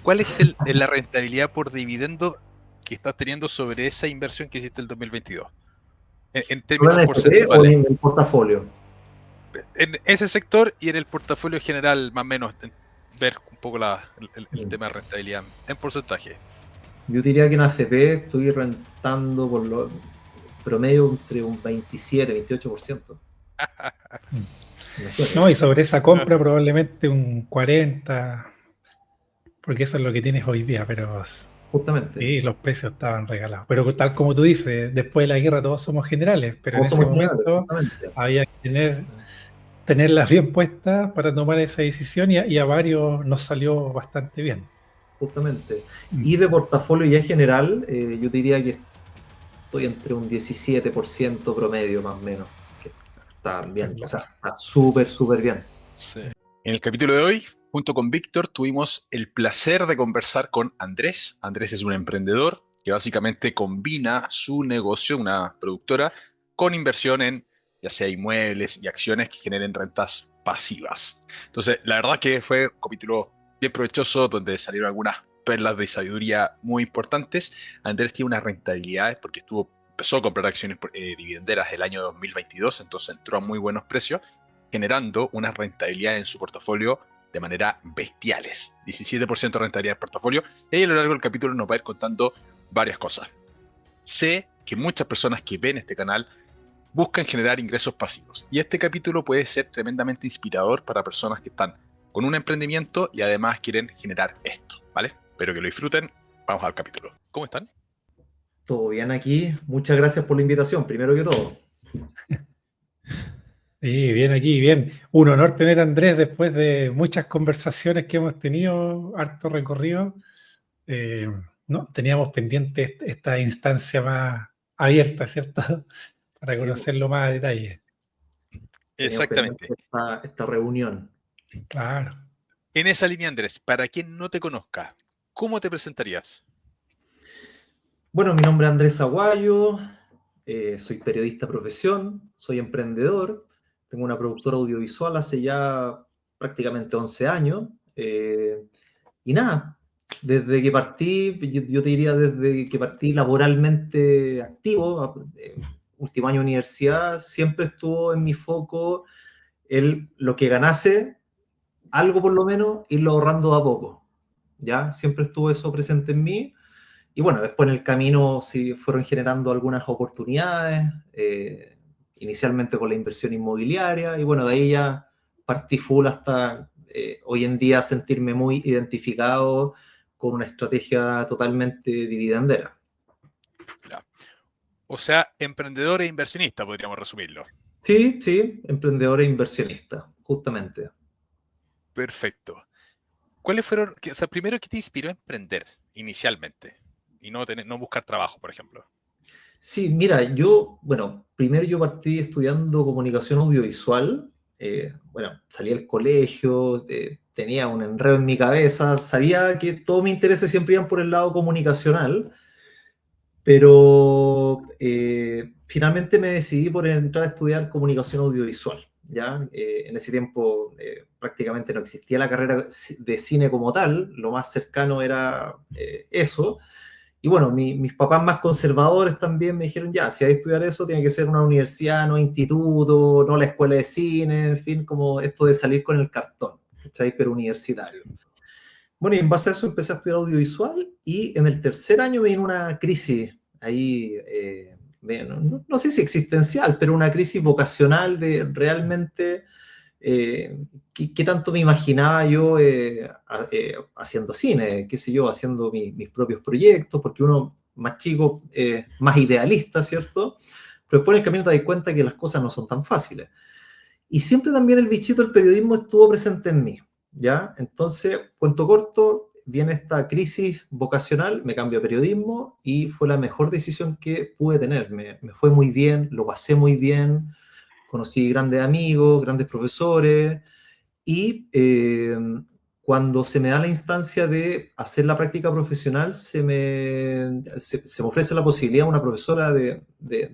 ¿Cuál es la rentabilidad por dividendo que estás teniendo sobre esa inversión que hiciste el 2022? En ¿Solo términos en FP o porcentuales. en el portafolio? En ese sector y en el portafolio general, más o menos, ver un poco el Mm. tema de rentabilidad en porcentaje. Yo diría que en AFP estoy rentando por lo promedio entre un 27-28%. No, Imagínate. y sobre esa compra probablemente un 40, porque eso es lo que tienes hoy día, pero Justamente. sí, los precios estaban regalados. Pero tal como tú dices, después de la guerra todos somos generales, pero en Todos ese somos generales, momento justamente. había que tenerlas bien puestas para tomar esa decisión y a varios nos salió bastante bien. Justamente. Mm. Y de portafolio ya en general, yo diría que estoy entre un 17% promedio más o menos. Que está bien, o sea, Espectacular. está súper, súper bien. Sí. En el capítulo de hoy, junto con Víctor, tuvimos el placer de conversar con Andrés. Andrés es un emprendedor que básicamente combina su negocio, una productora, con inversión en ya sea inmuebles y acciones que generen rentas pasivas. Entonces, la verdad que fue un capítulo bien provechoso donde salieron algunas perlas de sabiduría muy importantes. Andrés tiene unas rentabilidades porque empezó a comprar acciones dividenderas el año 2022, entonces entró a muy buenos precios generando una rentabilidad en su portafolio de manera bestiales. 17% de rentabilidad en portafolio. Y ahí a lo largo del capítulo nos va a ir contando varias cosas. Sé que muchas personas que ven este canal buscan generar ingresos pasivos. Y este capítulo puede ser tremendamente inspirador para personas que están con un emprendimiento y además quieren generar esto, ¿vale? Espero que lo disfruten. Vamos al capítulo. ¿Cómo están? Todo bien aquí. Muchas gracias por la invitación, primero que todo. Sí, bien aquí, bien. Un honor tener a Andrés después de muchas conversaciones que hemos tenido, harto recorrido. Eh, ¿No? Teníamos pendiente esta instancia más abierta, ¿cierto? Para Sí, pues, conocerlo más a detalle. teníamos pendiente Exactamente. esta reunión. Claro. En esa línea, Andrés, para quien no te conozca, ¿cómo te presentarías? Bueno, mi nombre es Andrés Aguayo, soy periodista de profesión, soy emprendedor, tengo una productora audiovisual hace ya prácticamente 11 años. Y nada, desde que partí, yo te diría desde que partí laboralmente activo, último año de universidad, siempre estuvo en mi foco lo que ganase, algo por lo menos, irlo ahorrando a poco. ¿Ya? Siempre estuvo eso presente en mí. Y bueno, después en el camino sí fueron generando algunas oportunidades, inicialmente con la inversión inmobiliaria, y bueno, de ahí ya partí full hasta hoy en día sentirme muy identificado con una estrategia totalmente dividendera. Ya. O sea, emprendedor e inversionista, podríamos resumirlo. Sí, sí, emprendedor e inversionista, justamente. Perfecto. ¿Cuáles fueron, o sea, primero, qué te inspiró a emprender inicialmente y no buscar trabajo, por ejemplo? Sí, mira, bueno, primero yo partí estudiando comunicación audiovisual. Bueno, salí del colegio, tenía un enredo en mi cabeza, sabía que todos mis intereses siempre iban por el lado comunicacional, pero finalmente me decidí por entrar a estudiar comunicación audiovisual. ¿Ya? En ese tiempo prácticamente no existía la carrera de cine como tal, lo más cercano era eso. Y bueno, mis papás más conservadores también me dijeron, ya, si hay que estudiar eso, tiene que ser una universidad, no instituto, no la escuela de cine, en fin, como esto de salir con el cartón, ¿cachai? Pero universitario. Bueno, y en base a eso empecé a estudiar audiovisual y en el tercer año me vino una crisis ahí, no sé si existencial, pero una crisis vocacional de realmente qué tanto me imaginaba yo haciendo cine, qué sé yo, haciendo mis propios proyectos, porque uno más chico, más idealista, ¿cierto? Pero después en el camino te das cuenta que las cosas no son tan fáciles. Y siempre también el bichito del periodismo estuvo presente en mí, ¿ya? Entonces, cuento corto, viene esta crisis vocacional, me cambio a periodismo y fue la mejor decisión que pude tener. Me fue muy bien, lo pasé muy bien, conocí grandes amigos, grandes profesores, y cuando se me da la instancia de hacer la práctica profesional, se me ofrece la posibilidad a una profesora de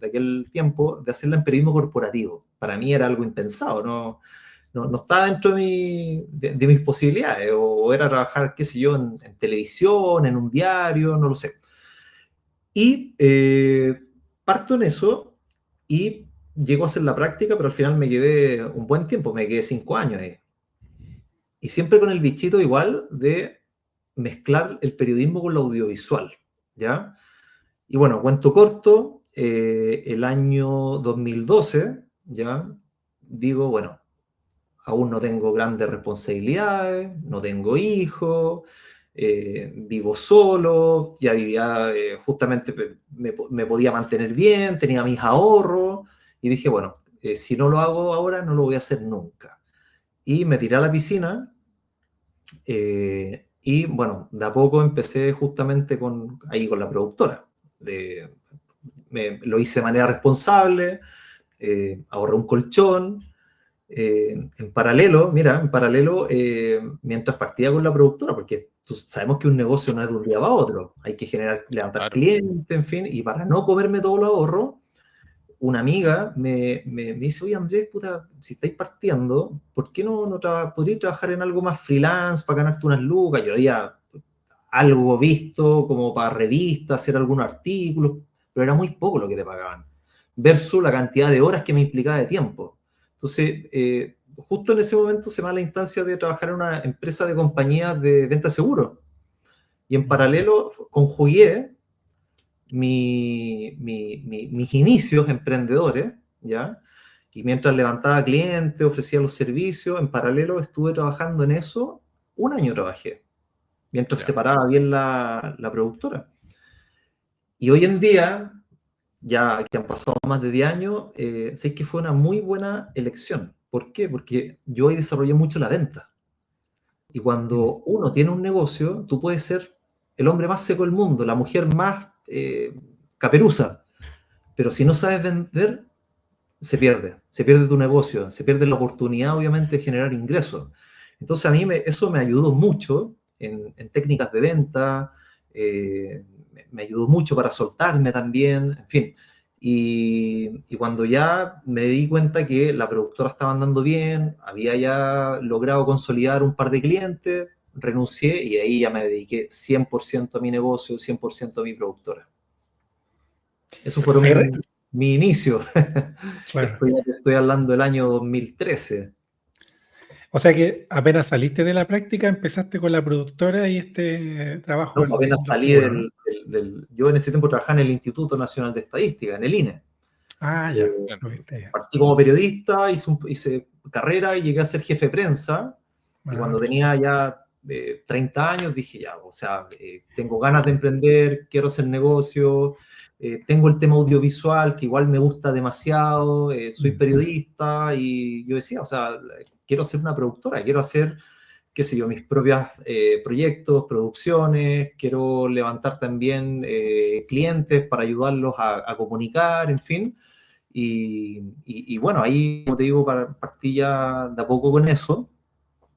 aquel tiempo de hacerla en periodismo corporativo. Para mí era algo impensado, ¿no? no estaba dentro de mis posibilidades, o era trabajar, qué sé yo, en televisión, en un diario, no lo sé. Y parto en eso y llego a hacer la práctica, pero al final me quedé un buen tiempo, me quedé 5 años ahí. Y siempre con el bichito igual de mezclar el periodismo con lo audiovisual, ¿ya? Y bueno, cuento corto, el año 2012, ¿ya? Digo, bueno, aún no tengo grandes responsabilidades, no tengo hijos, vivo solo, ya vivía, justamente me podía mantener bien, tenía mis ahorros, y dije, bueno, si no lo hago ahora, no lo voy a hacer nunca. Y me tiré a la piscina, y bueno, de a poco empecé justamente ahí con la productora. Lo hice de manera responsable, ahorré un colchón. En paralelo, mira, en paralelo, mientras partía con la productora, porque sabemos que un negocio no es de un día para otro, hay que levantar Claro. clientes, en fin, y para no comerme todo lo ahorro, una amiga me dice, oye Andrés, puta, si estáis partiendo, ¿por qué no podrías trabajar en algo más freelance para ganarte unas lucas? Yo había algo visto como para revistas, hacer algunos artículos, pero era muy poco lo que te pagaban, versus la cantidad de horas que me implicaba de tiempo. Entonces, justo en ese momento se me da la instancia de trabajar en una empresa de compañías de venta de seguros. Y en paralelo conjugué mis inicios emprendedores, ¿ya? Y mientras levantaba clientes, ofrecía los servicios, en paralelo estuve trabajando en eso. Un año trabajé, mientras Ya. separaba bien la productora. Y hoy en día, ya que han pasado más de 10 años, sé que fue una muy buena elección. ¿Por qué? Porque yo hoy desarrollé mucho la venta. Y cuando uno tiene un negocio, tú puedes ser el hombre más seco del mundo, la mujer más caperuza, pero si no sabes vender, se pierde tu negocio, se pierde la oportunidad, obviamente, de generar ingresos. Entonces, a mí eso me ayudó mucho en técnicas de venta, me ayudó mucho para soltarme también, en fin. Y cuando ya me di cuenta que la productora estaba andando bien, había ya logrado consolidar un par de clientes, renuncié y de ahí ya me dediqué 100% a mi negocio, 100% a mi productora. Eso fueron Perfecto, mi inicio. claro. Estoy hablando del año 2013. O sea que apenas saliste de la práctica, empezaste con la productora y este trabajo ¿No? en Apenas los salí seguros, ¿no? Yo en ese tiempo trabajaba en el Instituto Nacional de Estadística, en el INE. Ah, ya, Eh, Bien. lo viste ya. Partí como periodista, hice carrera y llegué a ser jefe de prensa. Y Ah, cuando tenía ya 30 años dije, ya, o sea, tengo ganas de emprender, quiero hacer negocio, tengo el tema audiovisual que igual me gusta demasiado, soy periodista y yo decía, o sea, quiero ser una productora, quiero hacer, qué sé yo, mis propios proyectos, producciones, quiero levantar también clientes para ayudarlos a comunicar, en fin. Y bueno, ahí, como te digo, partí ya de a poco con eso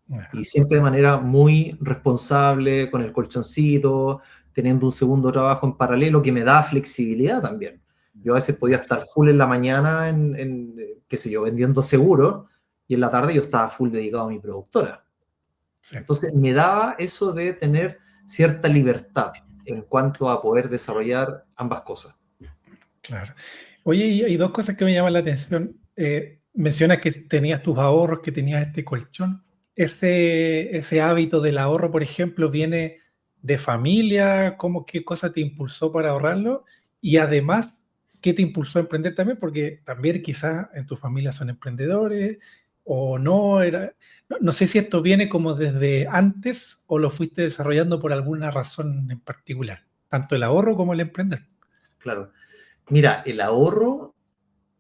y ya. siempre de manera muy responsable, con el colchoncito, teniendo un segundo trabajo en paralelo que me da flexibilidad también. Yo a veces podía estar full en la mañana qué sé yo, vendiendo seguros y en la tarde yo estaba full dedicado a mi productora. Sí, Entonces me daba eso de tener cierta libertad en cuanto a poder desarrollar ambas cosas. claro. Oye, y hay dos cosas que me llaman la atención. Mencionas que tenías tus ahorros, que tenías este colchón. Ese hábito del ahorro, por ejemplo, viene de familia. ¿Cómo, qué cosa te impulsó para ahorrarlo? Y además, ¿qué te impulsó a emprender también? Porque también quizás en tu familia son emprendedores o no. No sé si esto viene como desde antes o lo fuiste desarrollando por alguna razón en particular, tanto el ahorro como el emprender. Claro. Mira, el ahorro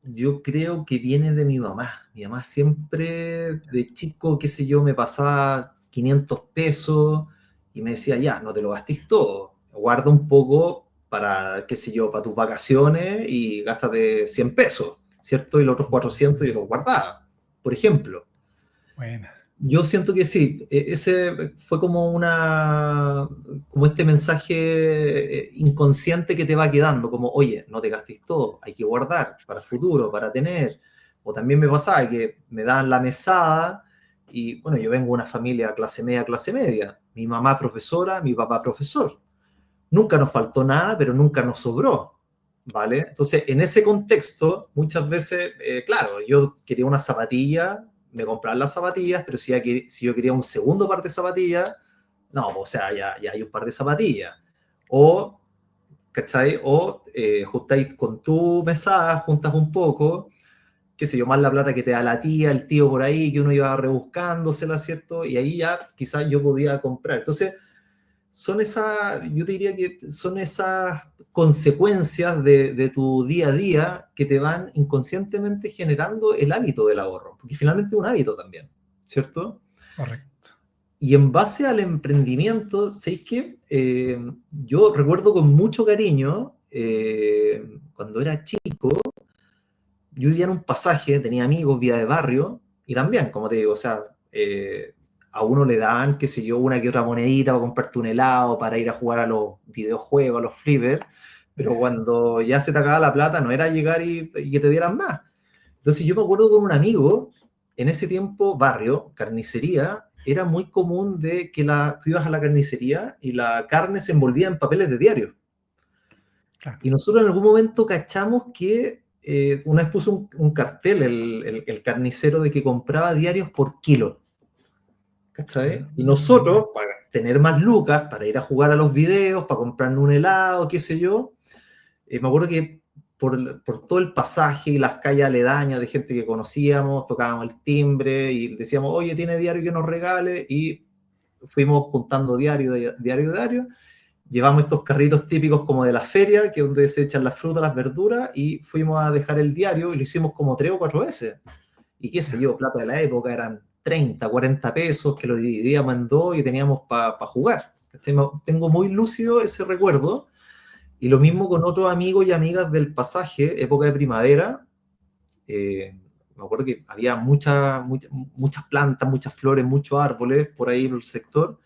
yo creo que viene de mi mamá. Mi mamá siempre de chico, qué sé yo, me pasaba 500 pesos y me decía, ya, no te lo gastes todo, guarda un poco para, qué sé yo, para tus vacaciones y gástate 100 pesos, ¿cierto? Y los otros 400 yo los guardaba, por ejemplo. Bueno. Yo siento que sí, ese fue como este mensaje inconsciente que te va quedando, como, oye, no te gastes todo, hay que guardar para el futuro, para tener. O también me pasaba que me daban la mesada Y bueno, yo vengo de una familia clase media. Mi mamá profesora, mi papá profesor. Nunca nos faltó nada, pero nunca nos sobró, ¿vale? Entonces, en ese contexto, muchas veces, claro, yo quería una zapatilla, me compraban las zapatillas, pero si yo quería un segundo par de zapatillas, no, o sea, ya hay un par de zapatillas. O, ¿cachai? O juntáis con tu mesada, juntas un poco, qué sé yo, más la plata que te da la tía, el tío por ahí, que uno iba rebuscándosela, ¿cierto? Y ahí ya quizás yo podía comprar. Entonces, yo te diría que son esas consecuencias de tu día a día que te van inconscientemente generando el hábito del ahorro, porque finalmente es un hábito también, ¿cierto? Correcto. Y en base al emprendimiento, ¿sabéis qué? Yo recuerdo con mucho cariño, cuando era chico, yo vivía en un pasaje, tenía amigos, vida de barrio, y también, como te digo, o sea, a uno le dan, qué sé yo, una que otra monedita para comprarte un helado, para ir a jugar a los videojuegos, a los flippers, pero cuando ya se te acaba la plata, no era llegar y que te dieran más. Entonces yo me acuerdo con un amigo, en ese tiempo, barrio, carnicería, era muy común de que tú ibas a la carnicería y la carne se envolvía en papeles de diario. Claro. Y nosotros en algún momento cachamos que una vez puso un cartel el carnicero de que compraba diarios por kilo. ¿Cachai? Y nosotros, para tener más lucas, para ir a jugar a los videos, para comprarnos un helado, qué sé yo, me acuerdo que por todo el pasaje y las calles aledañas de gente que conocíamos, tocábamos el timbre y decíamos, oye, ¿tiene diario que nos regale? Y fuimos juntando diario. Llevamos estos carritos típicos como de la feria, que es donde se echan las frutas, las verduras, y fuimos a dejar el diario y lo hicimos como 3 o 4 veces. Y qué sé yo, plata de la época eran 30, 40 pesos que lo dividíamos en dos y teníamos para jugar. Tengo muy lúcido ese recuerdo. Y lo mismo con otros amigos y amigas del pasaje, época de primavera. Me acuerdo que había muchas plantas, muchas flores, muchos árboles por ahí en el sector.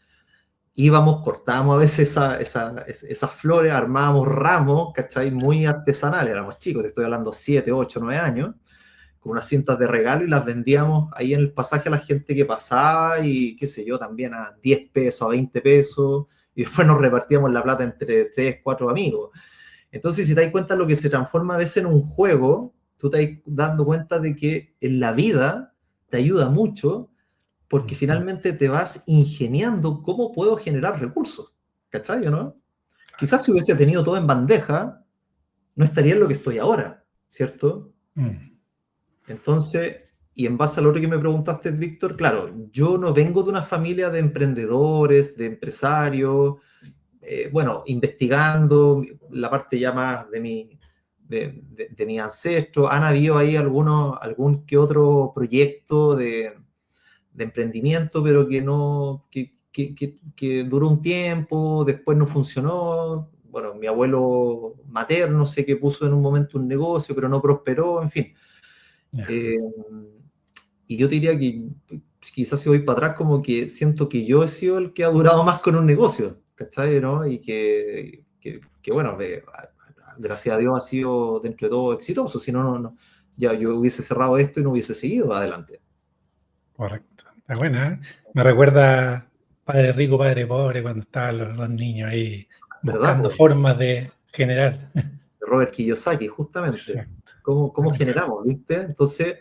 Íbamos, cortábamos a veces esas flores, armábamos ramos, ¿cachai? Muy artesanales, éramos chicos, te estoy hablando 7, 8, 9 años, con unas cintas de regalo y las vendíamos ahí en el pasaje a la gente que pasaba y qué sé yo, también a 10 pesos, a 20 pesos, y después nos repartíamos la plata entre 3, 4 amigos. Entonces, si te das cuenta, lo que se transforma a veces en un juego, tú te estás dando cuenta de que en la vida te ayuda mucho porque finalmente te vas ingeniando cómo puedo generar recursos, ¿cachai o no? Quizás si hubiese tenido todo en bandeja, no estaría en lo que estoy ahora, ¿cierto? Entonces, y en base al otro que me preguntaste, Víctor, claro, yo no vengo de una familia de emprendedores, de empresarios, bueno, investigando la parte ya más de mi ancestro, han habido ahí algún que otro proyecto de emprendimiento, pero que duró un tiempo, después no funcionó. Bueno, mi abuelo materno sé que puso en un momento un negocio, pero no prosperó, en fin. Y yo te diría que quizás si voy para atrás, como que siento que yo he sido el que ha durado más con un negocio, ¿cachai? ¿No? Y que bueno, gracias a Dios ha sido dentro de todo exitoso, si no, ya yo hubiese cerrado esto y no hubiese seguido adelante. Correcto. Está buena, ¿eh? Me recuerda Padre Rico, Padre Pobre, cuando estaban los niños ahí buscando formas de generar. Robert Kiyosaki, justamente. Exacto. ¿Cómo generamos, viste? Entonces,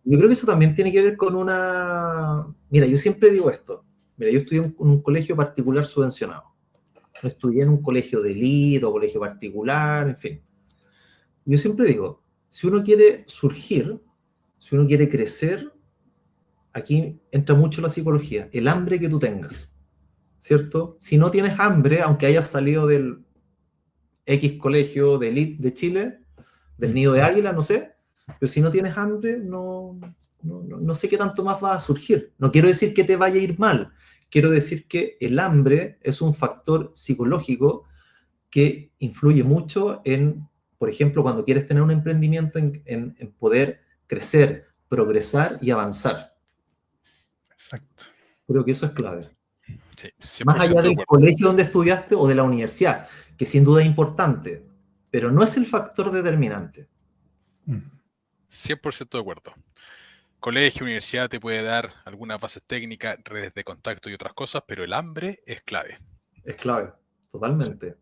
yo creo que eso también tiene que ver con una... Mira, yo siempre digo esto. Mira, yo estudié en un colegio particular subvencionado. No estudié en un colegio de élite o colegio particular, en fin. Yo siempre digo, si uno quiere surgir, si uno quiere crecer, aquí entra mucho la psicología, el hambre que tú tengas, ¿cierto? Si no tienes hambre, aunque hayas salido del X colegio de élite de Chile, del nido de águila, no sé, pero si no tienes hambre, no sé qué tanto más va a surgir. No quiero decir que te vaya a ir mal, quiero decir que el hambre es un factor psicológico que influye mucho en, por ejemplo, cuando quieres tener un emprendimiento, en poder crecer, progresar y avanzar. Exacto. Creo que eso es clave. Sí, más allá del colegio donde estudiaste o de la universidad, que sin duda es importante, pero no es el factor determinante. 100% de acuerdo. colegio, universidad te puede dar algunas bases técnicas, redes de contacto y otras cosas, pero el hambre es clave. Es clave, Sí, totalmente.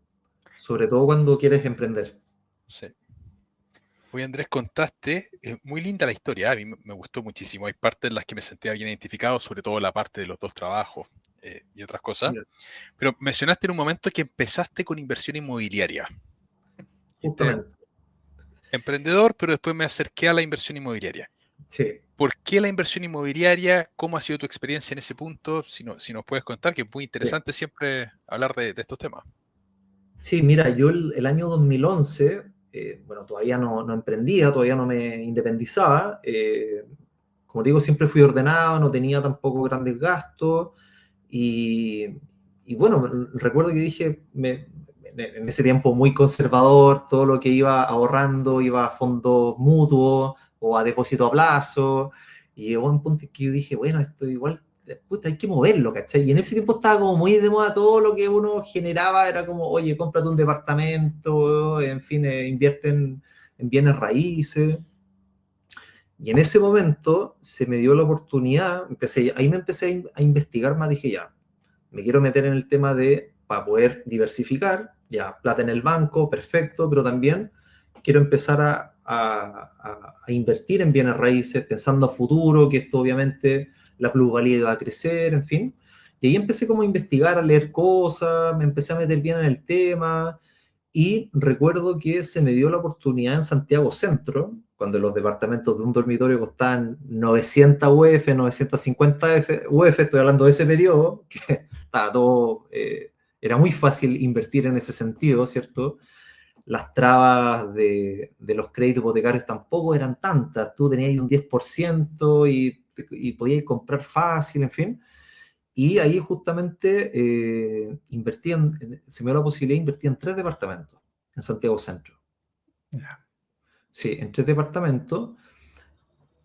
Sobre todo cuando quieres emprender. sí. Oye, Andrés, contaste, muy linda la historia, a mí me gustó muchísimo. Hay partes en las que me sentía bien identificado, sobre todo la parte de los dos trabajos y otras cosas. Mira, Pero mencionaste en un momento que empezaste con inversión inmobiliaria. Dijiste, justamente, emprendedor, pero después me acerqué a la inversión inmobiliaria. sí. ¿Por qué la inversión inmobiliaria? ¿Cómo ha sido tu experiencia en ese punto? Si nos puedes contar, que es muy Sí. interesante siempre hablar de estos temas. Sí, mira, yo el año 2011, bueno, todavía no emprendía, todavía no me independizaba. Como te digo, siempre fui ordenado, no tenía tampoco grandes gastos. Y, y bueno, recuerdo que dije, en ese tiempo muy conservador, todo lo que iba ahorrando iba a fondos mutuos o a depósito a plazo. Y llegó un punto en que yo dije, bueno, esto igual, puta, hay que moverlo, ¿cachai? Y en ese tiempo estaba como muy de moda todo lo que uno generaba, era como, oye, cómprate un departamento, en fin, invierte en bienes raíces. Y en ese momento se me dio la oportunidad, ahí me empecé a investigar más, dije ya, me quiero meter en el tema de, para poder diversificar, ya, plata en el banco, perfecto, pero también quiero empezar a invertir en bienes raíces, pensando a futuro, que esto obviamente la plusvalía iba a crecer, en fin. Y ahí empecé como a investigar, a leer cosas, me empecé a meter bien en el tema, y recuerdo que se me dio la oportunidad en Santiago Centro, cuando los departamentos de un dormitorio costaban 900 UF, 950 UF, estoy hablando de ese periodo, que estaba todo, era muy fácil invertir en ese sentido, ¿cierto? Las trabas de los créditos hipotecarios tampoco eran tantas, tú tenías un 10% y podías comprar fácil, en fin. Y ahí justamente se me dio la posibilidad de invertir en 3 departamentos en Santiago Centro. Ya. Sí, en 3 departamentos.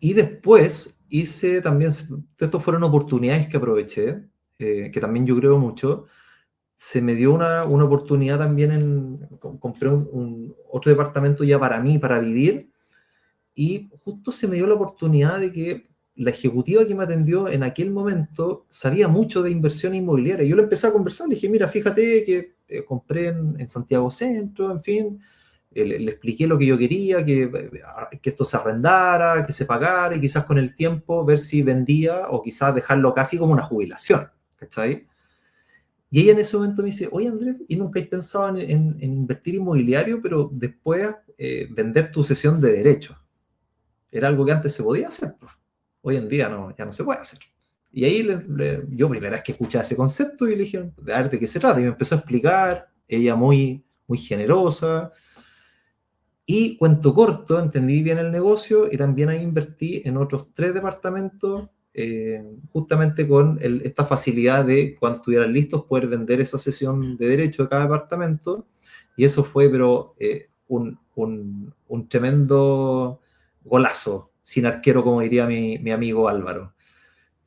Y después hice también, estas fueron oportunidades que aproveché, que también yo creo mucho. Se me dio una oportunidad también compré otro departamento ya para mí, para vivir, y justo se me dio la oportunidad de que la ejecutiva que me atendió en aquel momento sabía mucho de inversión inmobiliaria. Yo le empecé a conversar, le dije, mira, fíjate que compré en Santiago Centro, en fin, le expliqué lo que yo quería, que esto se arrendara, que se pagara, y quizás con el tiempo ver si vendía o quizás dejarlo casi como una jubilación, ¿cachai? Y ella en ese momento me dice, oye Andrés, ¿y nunca has pensado en invertir inmobiliario, pero después vender tu sesión de derecho? Era algo que antes se podía hacer, pues. Hoy en día no, ya no se puede hacer. Y ahí yo primera vez que escuchaba ese concepto y le dije, a ver de qué se trata. Y me empezó a explicar, ella muy generosa. Y cuento corto, entendí bien el negocio y también ahí invertí en otros 3 departamentos, justamente con esta facilidad de cuando estuvieran listos poder vender esa sesión de derecho de cada departamento. Y eso fue, pero un tremendo golazo, sin arquero, como diría mi amigo Álvaro.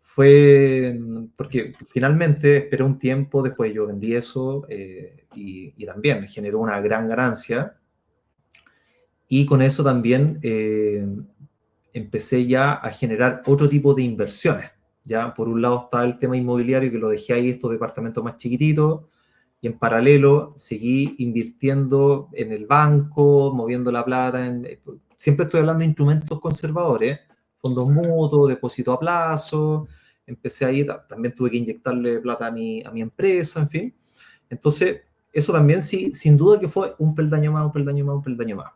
Fue porque finalmente esperé un tiempo, después yo vendí eso y también me generó una gran ganancia. Y con eso también empecé ya a generar otro tipo de inversiones. Ya por un lado estaba el tema inmobiliario, que lo dejé ahí, estos departamentos más chiquititos, y en paralelo seguí invirtiendo en el banco, moviendo la plata. Siempre estoy hablando de instrumentos conservadores, fondos mutuos, depósito a plazo. Empecé ahí, también tuve que inyectarle plata a mi empresa, en fin. Entonces, eso también sí, sin duda que fue un peldaño más, un peldaño más, un peldaño más.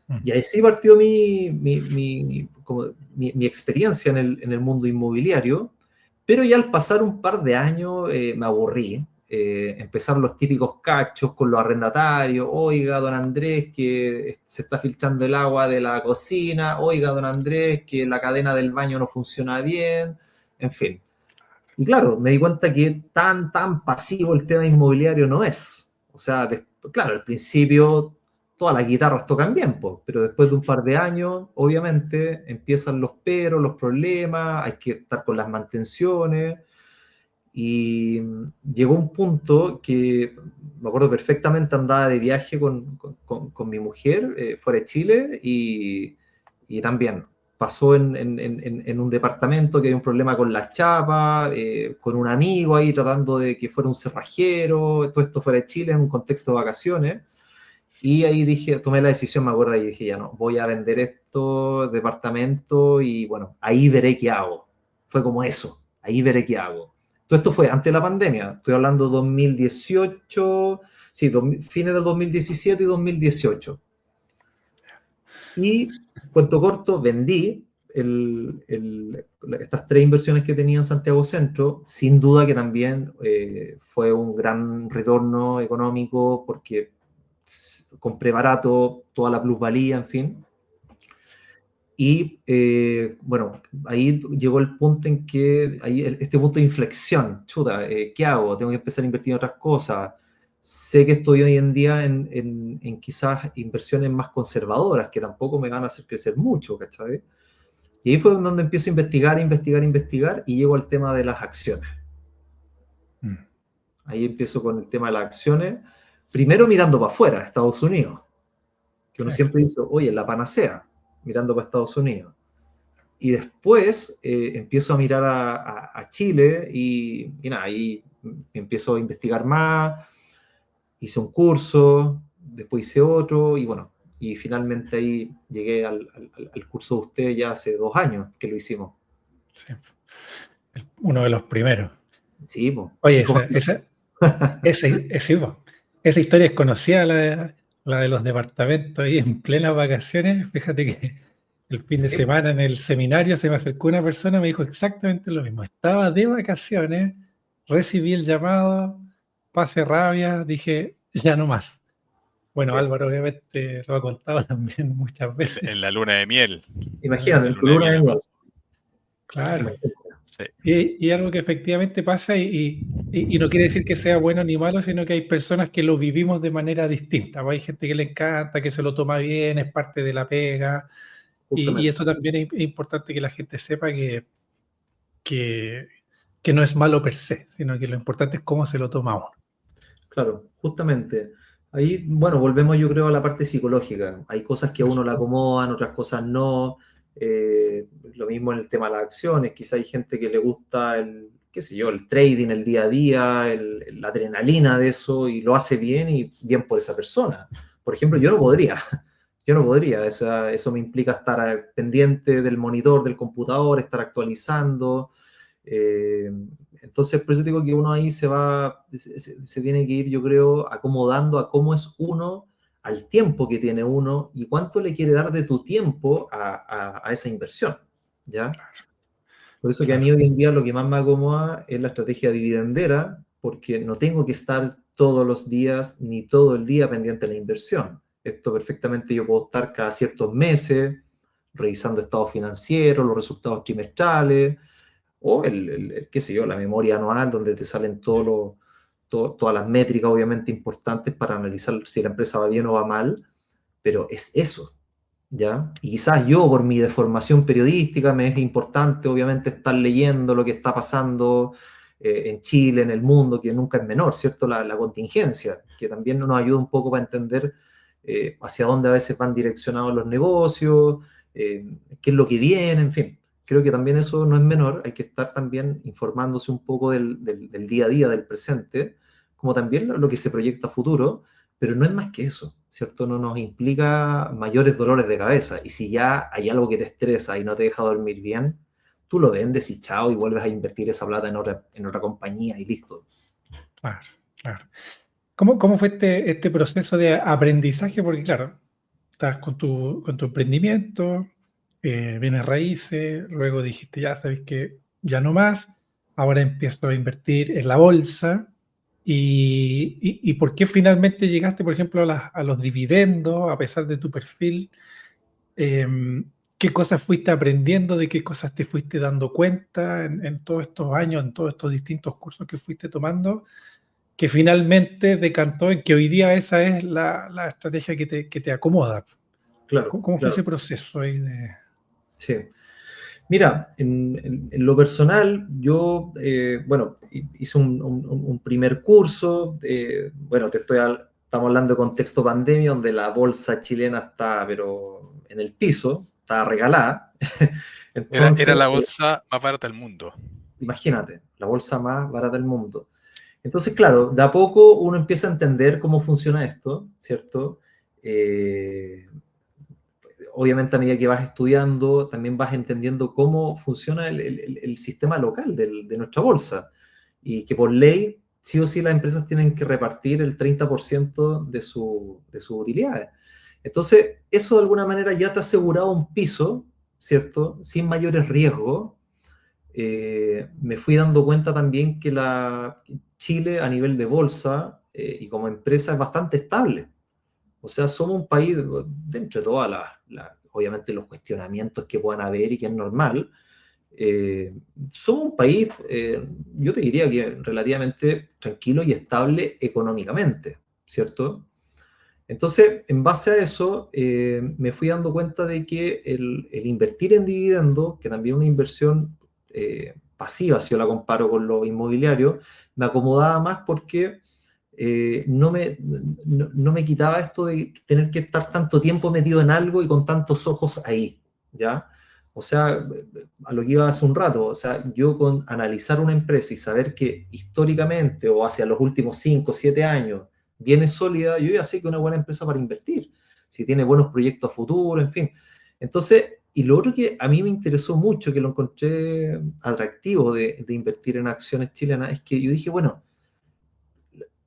Mm. Y ahí sí partió mi experiencia en el mundo inmobiliario, pero ya al pasar un par de años me aburrí. Empezaron los típicos cachos con los arrendatarios, oiga, don Andrés, que se está filtrando el agua de la cocina, oiga, don Andrés, que la cadena del baño no funciona bien, en fin. Y claro, me di cuenta que tan pasivo el tema inmobiliario no es. O sea, claro, al principio todas las guitarras tocan bien, po, pero después de un par de años, obviamente, empiezan los peros, los problemas, hay que estar con las mantenciones. Y llegó un punto que me acuerdo perfectamente, andaba de viaje con mi mujer fuera de Chile y también pasó en un departamento que hay un problema con la chapa, con un amigo ahí tratando de que fuera un cerrajero, todo esto fuera de Chile en un contexto de vacaciones. Y ahí dije, tomé la decisión, me acuerdo, y dije, ya no, voy a vender estos departamentos y bueno, ahí veré qué hago. Fue como eso, ahí veré qué hago. Todo esto fue antes de la pandemia, estoy hablando 2018, sí, fines del 2017 y 2018. Y, cuento corto, vendí estas 3 inversiones que tenía en Santiago Centro. Sin duda que también fue un gran retorno económico porque compré barato, toda la plusvalía, en fin. Y bueno, ahí llegó el punto en que, este punto de inflexión, chuta, ¿qué hago? Tengo que empezar a invertir en otras cosas. Sé que estoy hoy en día en quizás inversiones más conservadoras, que tampoco me van a hacer crecer mucho, ¿cachai? Y ahí fue donde empiezo a investigar, y llego al tema de las acciones. Ahí empiezo con el tema de las acciones, primero mirando para afuera, Estados Unidos, que uno siempre dice, oye, la panacea, mirando para Estados Unidos. Y después empiezo a mirar a Chile y nada, ahí empiezo a investigar más, hice un curso, después hice otro y bueno, y finalmente ahí llegué al curso de usted ya hace 2 años que lo hicimos. Sí. Uno de los primeros. Sí, pues. Oye, esa historia es conocida, la de los departamentos ahí en plenas vacaciones. Fíjate que el fin de semana en el seminario se me acercó una persona y me dijo exactamente lo mismo. Estaba de vacaciones, recibí el llamado, pasé rabia, dije, ya no más. Bueno, Álvaro obviamente lo ha contado también muchas veces. En la luna de miel. Imagínate, en tu luna de miel. Claro. Sí. Y algo que efectivamente pasa y no quiere decir que sea bueno ni malo, sino que hay personas que lo vivimos de manera distinta. Hay gente que le encanta, que se lo toma bien, es parte de la pega. Y eso también es importante que la gente sepa que no es malo per se, sino que lo importante es cómo se lo toma uno. Claro, justamente. Ahí, bueno, volvemos yo creo a la parte psicológica. Hay cosas que a uno le acomodan, otras cosas no. Lo mismo en el tema de las acciones. Quizá hay gente que le gusta qué sé yo, el trading, el día a día, la adrenalina de eso y lo hace bien y bien por esa persona. Por ejemplo, yo no podría. Yo no podría. Eso me implica estar pendiente del monitor, del computador, estar actualizando. Entonces, por eso digo que uno ahí se tiene que ir, yo creo, acomodando a cómo es uno, al tiempo que tiene uno y cuánto le quiere dar de tu tiempo a esa inversión, ¿ya? Por eso que a mí hoy en día lo que más me acomoda es la estrategia dividendera, porque no tengo que estar todos los días ni todo el día pendiente de la inversión. Esto perfectamente yo puedo estar cada ciertos meses revisando estados financieros, los resultados trimestrales, o qué sé yo, la memoria anual, donde te salen todas las métricas obviamente importantes para analizar si la empresa va bien o va mal, pero es eso, ¿ya? Y quizás yo, por mi deformación periodística, me es importante obviamente estar leyendo lo que está pasando en Chile, en el mundo, que nunca es menor, ¿cierto? La contingencia, que también nos ayuda un poco para entender hacia dónde a veces van direccionados los negocios, qué es lo que viene, en fin. Creo que también eso no es menor, hay que estar también informándose un poco del día a día, del presente, como también lo que se proyecta a futuro, pero no es más que eso, ¿cierto? No nos implica mayores dolores de cabeza, y si ya hay algo que te estresa y no te deja dormir bien, tú lo vendes y chao, y vuelves a invertir esa plata en otra compañía y listo. Claro, claro. ¿Cómo fue este proceso de aprendizaje? Porque claro, estás con tu emprendimiento, bienes raíces, luego dijiste, ya sabes que ya no más, ahora empiezo a invertir en la bolsa. ¿Y por qué finalmente llegaste, por ejemplo, a los dividendos, a pesar de tu perfil? ¿Qué cosas fuiste aprendiendo? ¿De qué cosas te fuiste dando cuenta en todos estos años, en todos estos distintos cursos que fuiste tomando, que finalmente decantó en que hoy día esa es la estrategia que te acomoda? Claro. ¿Cómo fue ese proceso ahí de...? Sí. Mira, en lo personal, yo, bueno, hice un primer curso, bueno, estamos hablando de contexto pandemia, donde la bolsa chilena está, pero en el piso, está regalada, Era Entonces, la bolsa más barata del mundo. imagínate, la bolsa más barata del mundo. Entonces, claro, de a poco uno empieza a entender cómo funciona esto, ¿cierto? Eh, Obviamente a medida que vas estudiando, también vas entendiendo cómo funciona el sistema local de nuestra bolsa. Y que por ley, sí o sí, las empresas tienen que repartir el 30% de sus utilidades. Entonces, eso de alguna manera ya te ha asegurado un piso, ¿cierto? Sin mayores riesgos. Me fui dando cuenta también que Chile a nivel de bolsa y como empresa es bastante estable. O sea, somos un país, dentro de todas obviamente los cuestionamientos que puedan haber y que es normal, eh, somos un país, yo te diría que relativamente tranquilo y estable económicamente, ¿cierto? Entonces, en base a eso, me fui dando cuenta de que el invertir en dividendos, que también es una inversión pasiva, si yo la comparo con lo inmobiliario, me acomodaba más porque no me quitaba esto de tener que estar tanto tiempo metido en algo y con tantos ojos ahí, ¿ya? O sea, a lo que iba hace un rato, o sea, yo con analizar una empresa y saber que históricamente o hacia los últimos 5 o 7 años viene sólida, yo ya sé que es una buena empresa para invertir, si tiene buenos proyectos a futuro, en fin. Entonces, y lo otro que a mí me interesó mucho, que lo encontré atractivo de invertir en acciones chilenas, es que yo dije, bueno,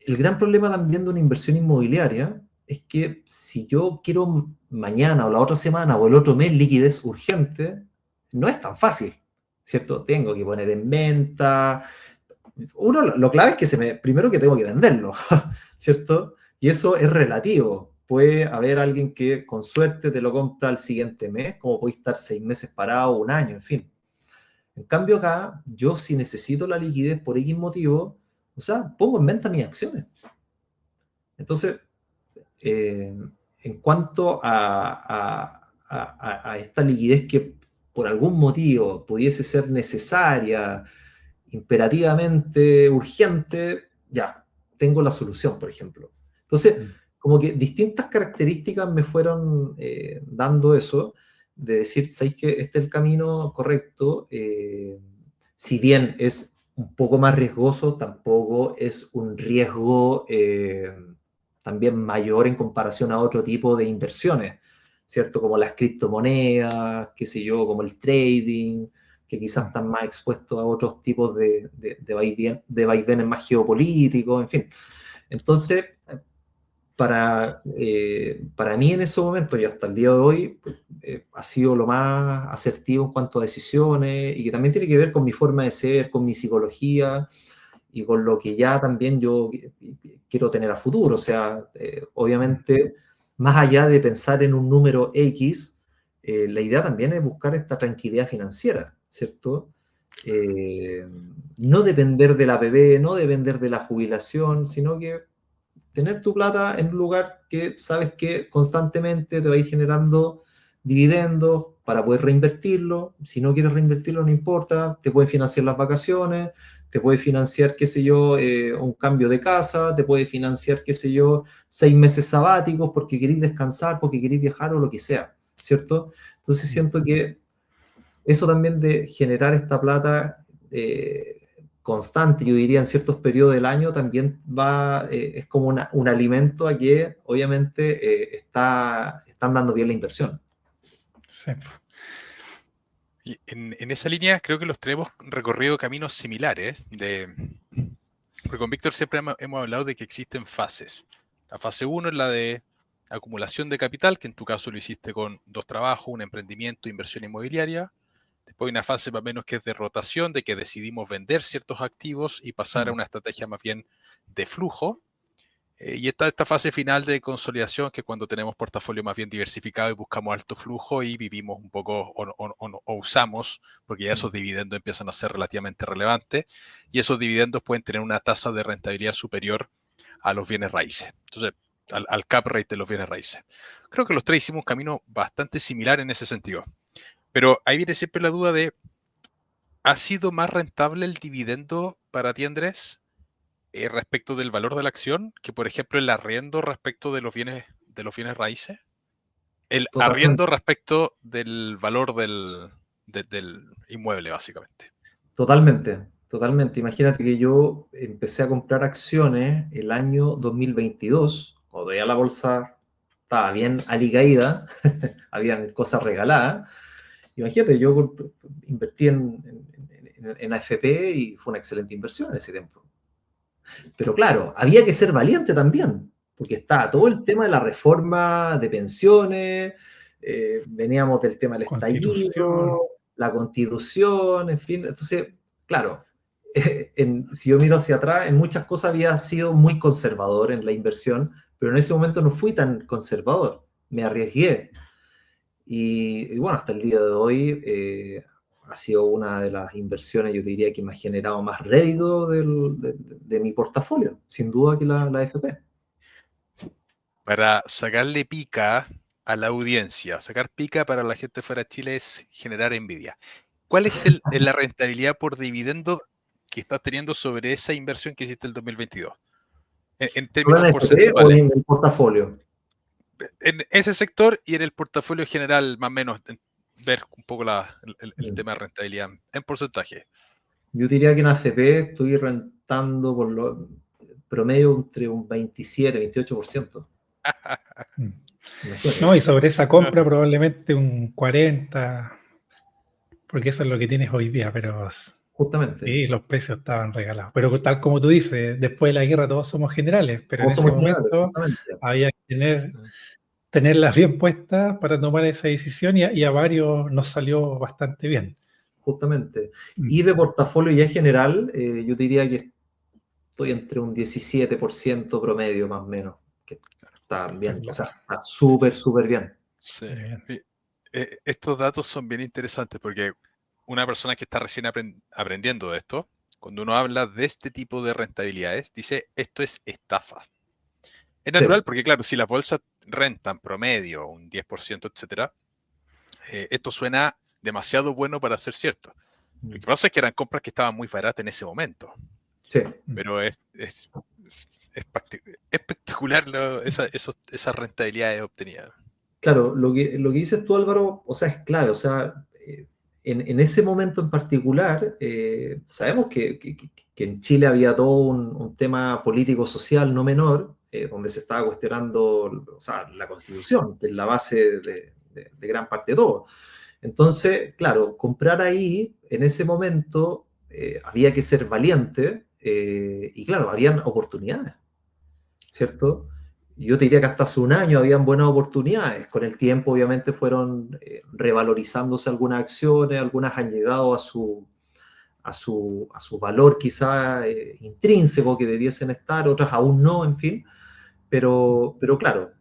el gran problema también de una inversión inmobiliaria es que si yo quiero mañana o la otra semana o el otro mes liquidez urgente, no es tan fácil, ¿cierto? Tengo que poner en venta. Uno, lo clave es que primero que tengo que venderlo, ¿cierto? Y eso es relativo. Puede haber alguien que con suerte te lo compra al siguiente mes, como puede estar 6 meses parado, un año, en fin. En cambio acá, yo si necesito la liquidez por X motivo, o sea, pongo en venta mis acciones. Entonces, eh, en cuanto a esta liquidez que por algún motivo pudiese ser necesaria, imperativamente urgente, ya, tengo la solución, por ejemplo. Entonces, como que distintas características me fueron dando eso, de decir, ¿sabéis que este es el camino correcto? Si bien es un poco más riesgoso, tampoco es un riesgo también mayor en comparación a otro tipo de inversiones, ¿cierto? Como las criptomonedas, qué sé yo, como el trading, que quizás están más expuestos a otros tipos de vaivenes más geopolíticos, en fin. Entonces, para mí en ese momento y hasta el día de hoy ha sido lo más asertivo en cuanto a decisiones y que también tiene que ver con mi forma de ser, con mi psicología y con lo que ya también yo quiero tener a futuro. O sea, obviamente, más allá de pensar en un número X, la idea también es buscar esta tranquilidad financiera, ¿cierto? Eh, no depender de la APB, no depender de la jubilación, sino que tener tu plata en un lugar que sabes que constantemente te va a ir generando dividendos para poder reinvertirlo. Si no quieres reinvertirlo, no importa, te puede financiar las vacaciones, te puede financiar, qué sé yo, un cambio de casa, te puede financiar, qué sé yo, 6 meses sabáticos porque queréis descansar, porque queréis viajar o lo que sea, ¿cierto? Entonces siento que eso también de generar esta plata constante, yo diría en ciertos periodos del año, también es como un alimento a que obviamente están dando bien la inversión. Sí. Y en esa línea creo que los tres hemos recorrido caminos similares. Porque con Víctor siempre hemos hablado de que existen fases. La fase uno es la de acumulación de capital, que en tu caso lo hiciste con 2 trabajos, un emprendimiento, inversión inmobiliaria. Después hay una fase más o menos que es de rotación, de que decidimos vender ciertos activos y pasar a una estrategia más bien de flujo. Y está esta fase final de consolidación, que es cuando tenemos portafolio más bien diversificado y buscamos alto flujo y vivimos un poco o usamos, porque ya esos dividendos empiezan a ser relativamente relevantes y esos dividendos pueden tener una tasa de rentabilidad superior a los bienes raíces. Entonces, al cap rate de los bienes raíces. Creo que los tres hicimos un camino bastante similar en ese sentido. Pero ahí viene siempre la duda de, ¿ha sido más rentable el dividendo para ti, Andrés, respecto del valor de la acción que, por ejemplo, el arriendo respecto de los bienes raíces? El Totalmente. arriendo respecto del valor del inmueble, básicamente. Totalmente, totalmente. Imagínate que yo empecé a comprar acciones el año 2022, cuando ya la bolsa estaba bien alicaída, habían cosas regaladas. Imagínate, yo invertí en AFP y fue una excelente inversión en ese tiempo. Pero claro, había que ser valiente también, porque estaba todo el tema de la reforma de pensiones, veníamos del tema del Constitución. estallido, la constitución, en fin. Entonces, claro, si yo miro hacia atrás, en muchas cosas había sido muy conservador en la inversión, pero en ese momento no fui tan conservador, me arriesgué. Y bueno, hasta el día de hoy ha sido una de las inversiones, yo diría, que me ha generado más rédito de mi portafolio, sin duda que la AFP. Para sacarle pica a la audiencia, sacar pica para la gente fuera de Chile es generar envidia. ¿Cuál es la rentabilidad por dividendo que estás teniendo sobre esa inversión que hiciste el 2022? En ¿Solo en términos AFP o porcentuales. en el portafolio? En ese sector y en el portafolio general, más o menos, ver un poco el tema de rentabilidad en porcentaje. Yo diría que en AFP estoy rentando por lo promedio entre un 27, 28%. Mm. Imagínate. No, y sobre esa compra probablemente un 40, porque eso es lo que tienes hoy día, pero Justamente. sí, los precios estaban regalados. Pero tal como tú dices, después de la guerra todos somos generales, pero en Todos ese somos generales, momento justamente. había que tenerlas bien puestas para tomar esa decisión y a varios nos salió bastante bien. Justamente. Mm. Y de portafolio ya general, yo diría que estoy entre un 17% promedio más o menos, que está bien, o sea, está súper, súper bien. Sí. Bien. Estos datos son bien interesantes porque una persona que está recién aprendiendo de esto, cuando uno habla de este tipo de rentabilidades, dice esto es estafa. Es Sí, natural porque, claro, si las bolsas rentan promedio un 10%, etcétera, esto suena demasiado bueno para ser cierto. Lo que pasa es que eran compras que estaban muy baratas en ese momento, sí. pero es espectacular esas rentabilidades obtenidas. Claro, lo que dices tú, Álvaro, o sea, es clave, o sea, en ese momento en particular, sabemos que en Chile había todo un tema político-social no menor, donde se estaba cuestionando, o sea, la Constitución, que es la base de gran parte de todo. Entonces, claro, comprar ahí, en ese momento, había que ser valiente, y claro, habían oportunidades, ¿cierto? Yo te diría que hasta hace un año habían buenas oportunidades. Con el tiempo, obviamente, fueron revalorizándose algunas acciones, algunas han llegado a su valor quizá intrínseco que debiesen estar, otras aún no, en fin. Pero claro,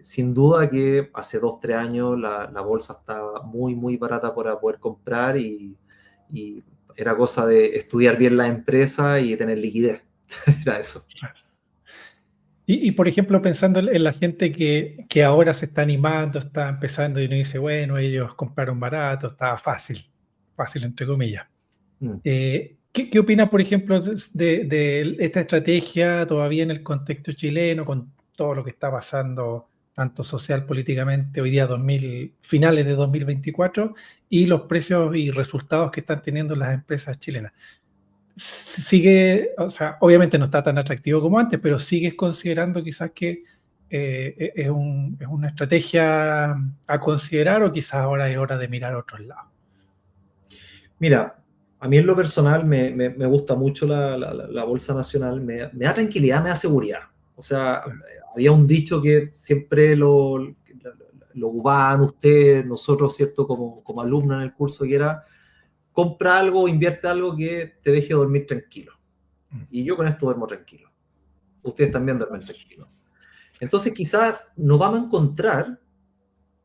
sin duda que hace 2, 3 años la bolsa estaba muy, muy barata para poder comprar y era cosa de estudiar bien la empresa y tener liquidez. Era eso. Por ejemplo, pensando en la gente que ahora se está animando, está empezando y uno dice, bueno, ellos compraron barato, estaba fácil, fácil entre comillas. Mm. ¿Qué opina, por ejemplo, de esta estrategia todavía en el contexto chileno, con todo lo que está pasando, tanto social, políticamente, hoy día finales de 2024, y los precios y resultados que están teniendo las empresas chilenas? Sigue, o sea, obviamente no está tan atractivo como antes, pero sigues considerando quizás que es una estrategia a considerar, o quizás ahora es hora de mirar a otros lados. Mira, a mí en lo personal me gusta mucho la Bolsa Nacional, me da tranquilidad, me da seguridad. O sea, había un dicho que siempre lo ocupaban ustedes, nosotros, ¿cierto? Como alumnos en el curso, que era compra algo, invierte algo que te deje dormir tranquilo. Y yo con esto duermo tranquilo. Ustedes también duermen tranquilos. Entonces quizás nos vamos a encontrar,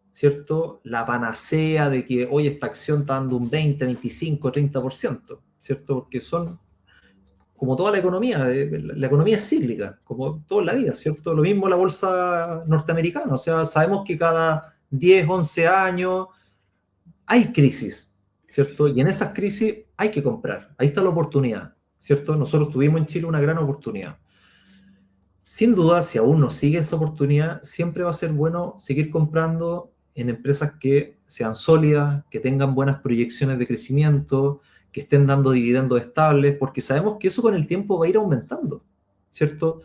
¿cierto? La panacea de que hoy esta acción está dando un 20, 25, 30%, ¿cierto? Porque son, como toda la economía es cíclica, como toda la vida, ¿cierto? Lo mismo la bolsa norteamericana, o sea, sabemos que cada 10, 11 años hay crisis, ¿cierto? Y en esas crisis hay que comprar, ahí está la oportunidad, ¿cierto? Nosotros tuvimos en Chile una gran oportunidad. sin duda, si aún no sigue esa oportunidad, siempre va a ser bueno seguir comprando en empresas que sean sólidas, que tengan buenas proyecciones de crecimiento, que estén dando dividendos estables, porque sabemos que eso con el tiempo va a ir aumentando, ¿cierto?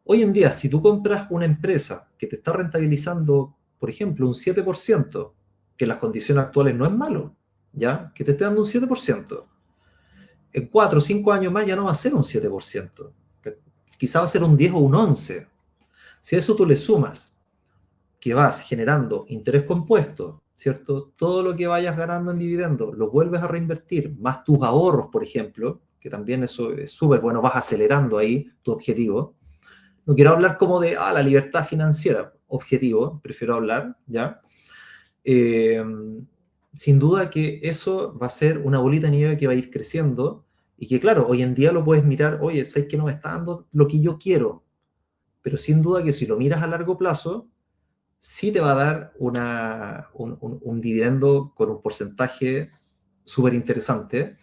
Hoy en día, si tú compras una empresa que te está rentabilizando, por ejemplo, un 7%, que en las condiciones actuales no es malo, ¿ya? Que te esté dando un 7%, en 4 o 5 años más ya no va a ser un 7%, quizá va a ser un 10 o un 11%. Si a eso tú le sumas que vas generando interés compuesto, ¿cierto? Todo lo que vayas ganando en dividendos lo vuelves a reinvertir, más tus ahorros, por ejemplo, que también eso es súper bueno, vas acelerando ahí tu objetivo. No quiero hablar como de la libertad financiera, objetivo, prefiero hablar, ¿ya? Eh, Sin duda que eso va a ser una bolita de nieve que va a ir creciendo y que, claro, hoy en día lo puedes mirar, oye, ¿sabes que no me está dando lo que yo quiero? Pero sin duda que si lo miras a largo plazo, sí te va a dar un dividendo con un porcentaje súper interesante.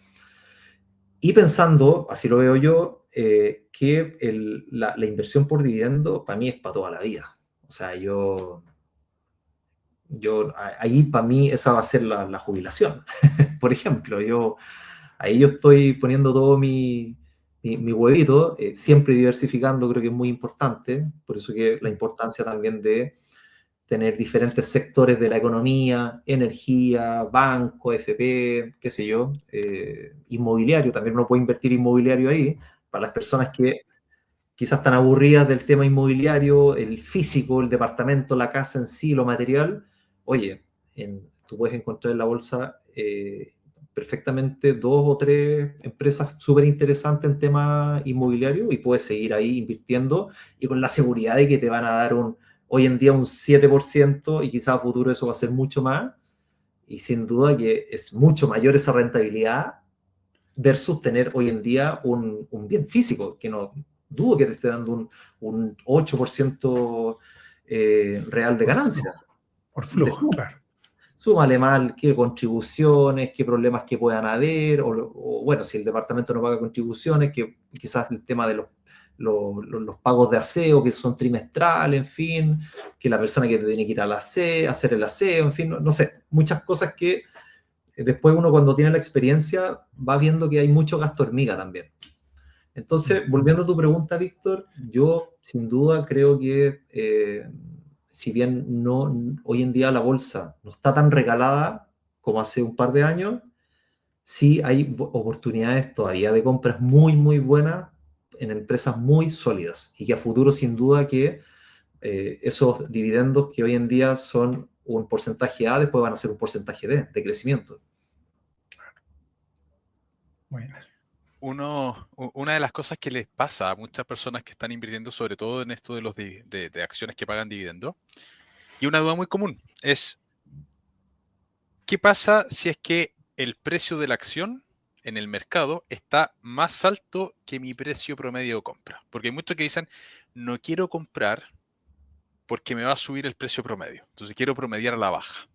Y pensando, así lo veo yo, que la inversión por dividendo para mí es para toda la vida. O sea, ahí para mí esa va a ser la jubilación. Por ejemplo, ahí yo estoy poniendo todo mi huevito, siempre diversificando, creo que es muy importante. Por eso que la importancia también de tener diferentes sectores de la economía, energía, banco, FP, qué sé yo, inmobiliario, también uno puede invertir inmobiliario ahí, para las personas que quizás están aburridas del tema inmobiliario, el físico, el departamento, la casa en sí, lo material, oye, tú puedes encontrar en la bolsa perfectamente 2 o 3 empresas súper interesantes en tema inmobiliario y puedes seguir ahí invirtiendo y con la seguridad de que te van a dar hoy en día un 7% y quizás a futuro eso va a ser mucho más y sin duda que es mucho mayor esa rentabilidad versus tener hoy en día un bien físico, que no dudo que te esté dando un 8% real de Por ganancia. flujo, por flujo, claro. Súmale mal qué contribuciones, qué problemas que puedan haber, o bueno, si el departamento no paga contribuciones, que quizás el tema de los pagos de aseo, que son trimestrales, en fin, que la persona que te tiene que ir al aseo, hacer el aseo, en fin, no sé, muchas cosas que después uno cuando tiene la experiencia va viendo que hay mucho gasto hormiga también. Entonces, volviendo a tu pregunta, Víctor, yo sin duda creo que si bien hoy en día la bolsa no está tan regalada como hace un par de años, sí hay oportunidades todavía de compras muy, muy buenas en empresas muy sólidas y que a futuro sin duda que esos dividendos que hoy en día son un porcentaje A, después van a ser un porcentaje B de crecimiento. Bueno, Una de las cosas que les pasa a muchas personas que están invirtiendo, sobre todo en esto de los de acciones que pagan dividendo, y una duda muy común es, ¿qué pasa si es que el precio de la acción en el mercado está más alto que mi precio promedio de compra? Porque hay muchos que dicen, no quiero comprar porque me va a subir el precio promedio, entonces quiero promediar a la baja.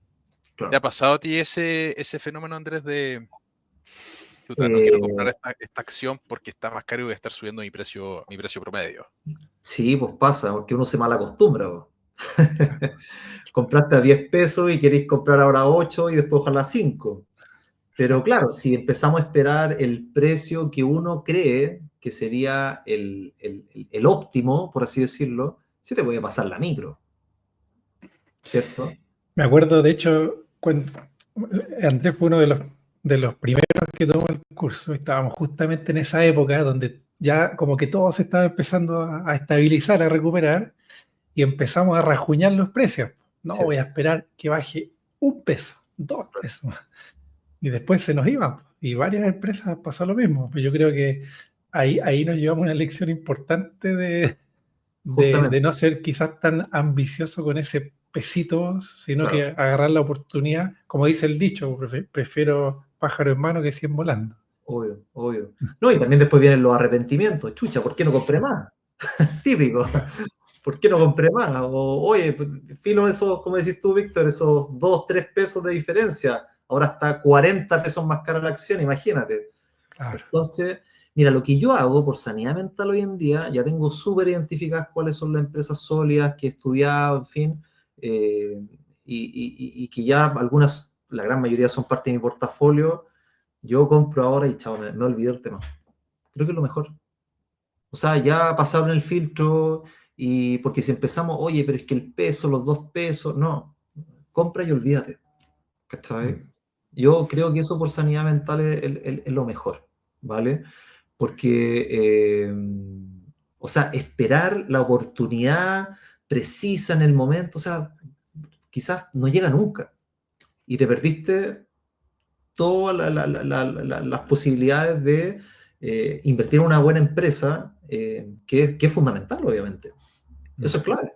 ¿Te ha Claro. pasado a ti ese fenómeno, Andrés, de, chuta, no quiero comprar Eh, esta acción porque está más caro y voy a estar subiendo mi precio promedio? sí, pues pasa, porque uno se mal acostumbra. Po. claro. Compraste a 10 pesos y queréis comprar ahora a 8 y después ojalá 5. Pero Exacto. claro, si empezamos a esperar el precio que uno cree que sería el óptimo, por así decirlo, sí te puede pasar la micro, ¿cierto? Me acuerdo, de hecho, cuando Andrés fue uno de los primeros que tomó el curso. Estábamos justamente en esa época donde ya como que todo se estaba empezando a estabilizar, a recuperar, y empezamos a rajuñar los precios. No, Sí, voy a esperar que baje 1 peso, 2 pesos. Y después se nos iban. Y varias empresas pasó lo mismo. Yo creo que ahí nos llevamos una lección importante de justamente, no ser quizás tan ambicioso con ese pesito, sino que claro, agarrar la oportunidad, como dice el dicho, prefiero pájaro en mano que 100 volando. obvio, obvio. No, y también después vienen los arrepentimientos. Chucha, ¿por qué no compré más? Típico. ¿Por qué no compré más? O, oye, filo esos, como decís tú, Víctor, esos 2, 3 pesos de diferencia. Ahora está 40 pesos más cara la acción, imagínate. Claro. Entonces, Mira, lo que yo hago por sanidad mental hoy en día, ya tengo súper identificadas cuáles son las empresas sólidas que he estudiado, en fin, y que ya algunas, la gran mayoría son parte de mi portafolio. Yo compro ahora y chao, me olvidé el tema. Creo que es lo mejor. O sea, ya pasaron el filtro y porque si empezamos, oye, pero es que el peso, los 2 pesos, no, compra y olvídate, ¿cachai? Mm. Yo creo que eso por sanidad mental es lo mejor, ¿vale? Porque, o sea, esperar la oportunidad precisa en el momento, o sea, quizás no llega nunca y te perdiste todas las posibilidades de invertir en una buena empresa, que es fundamental, obviamente. Eso es Mm. clave.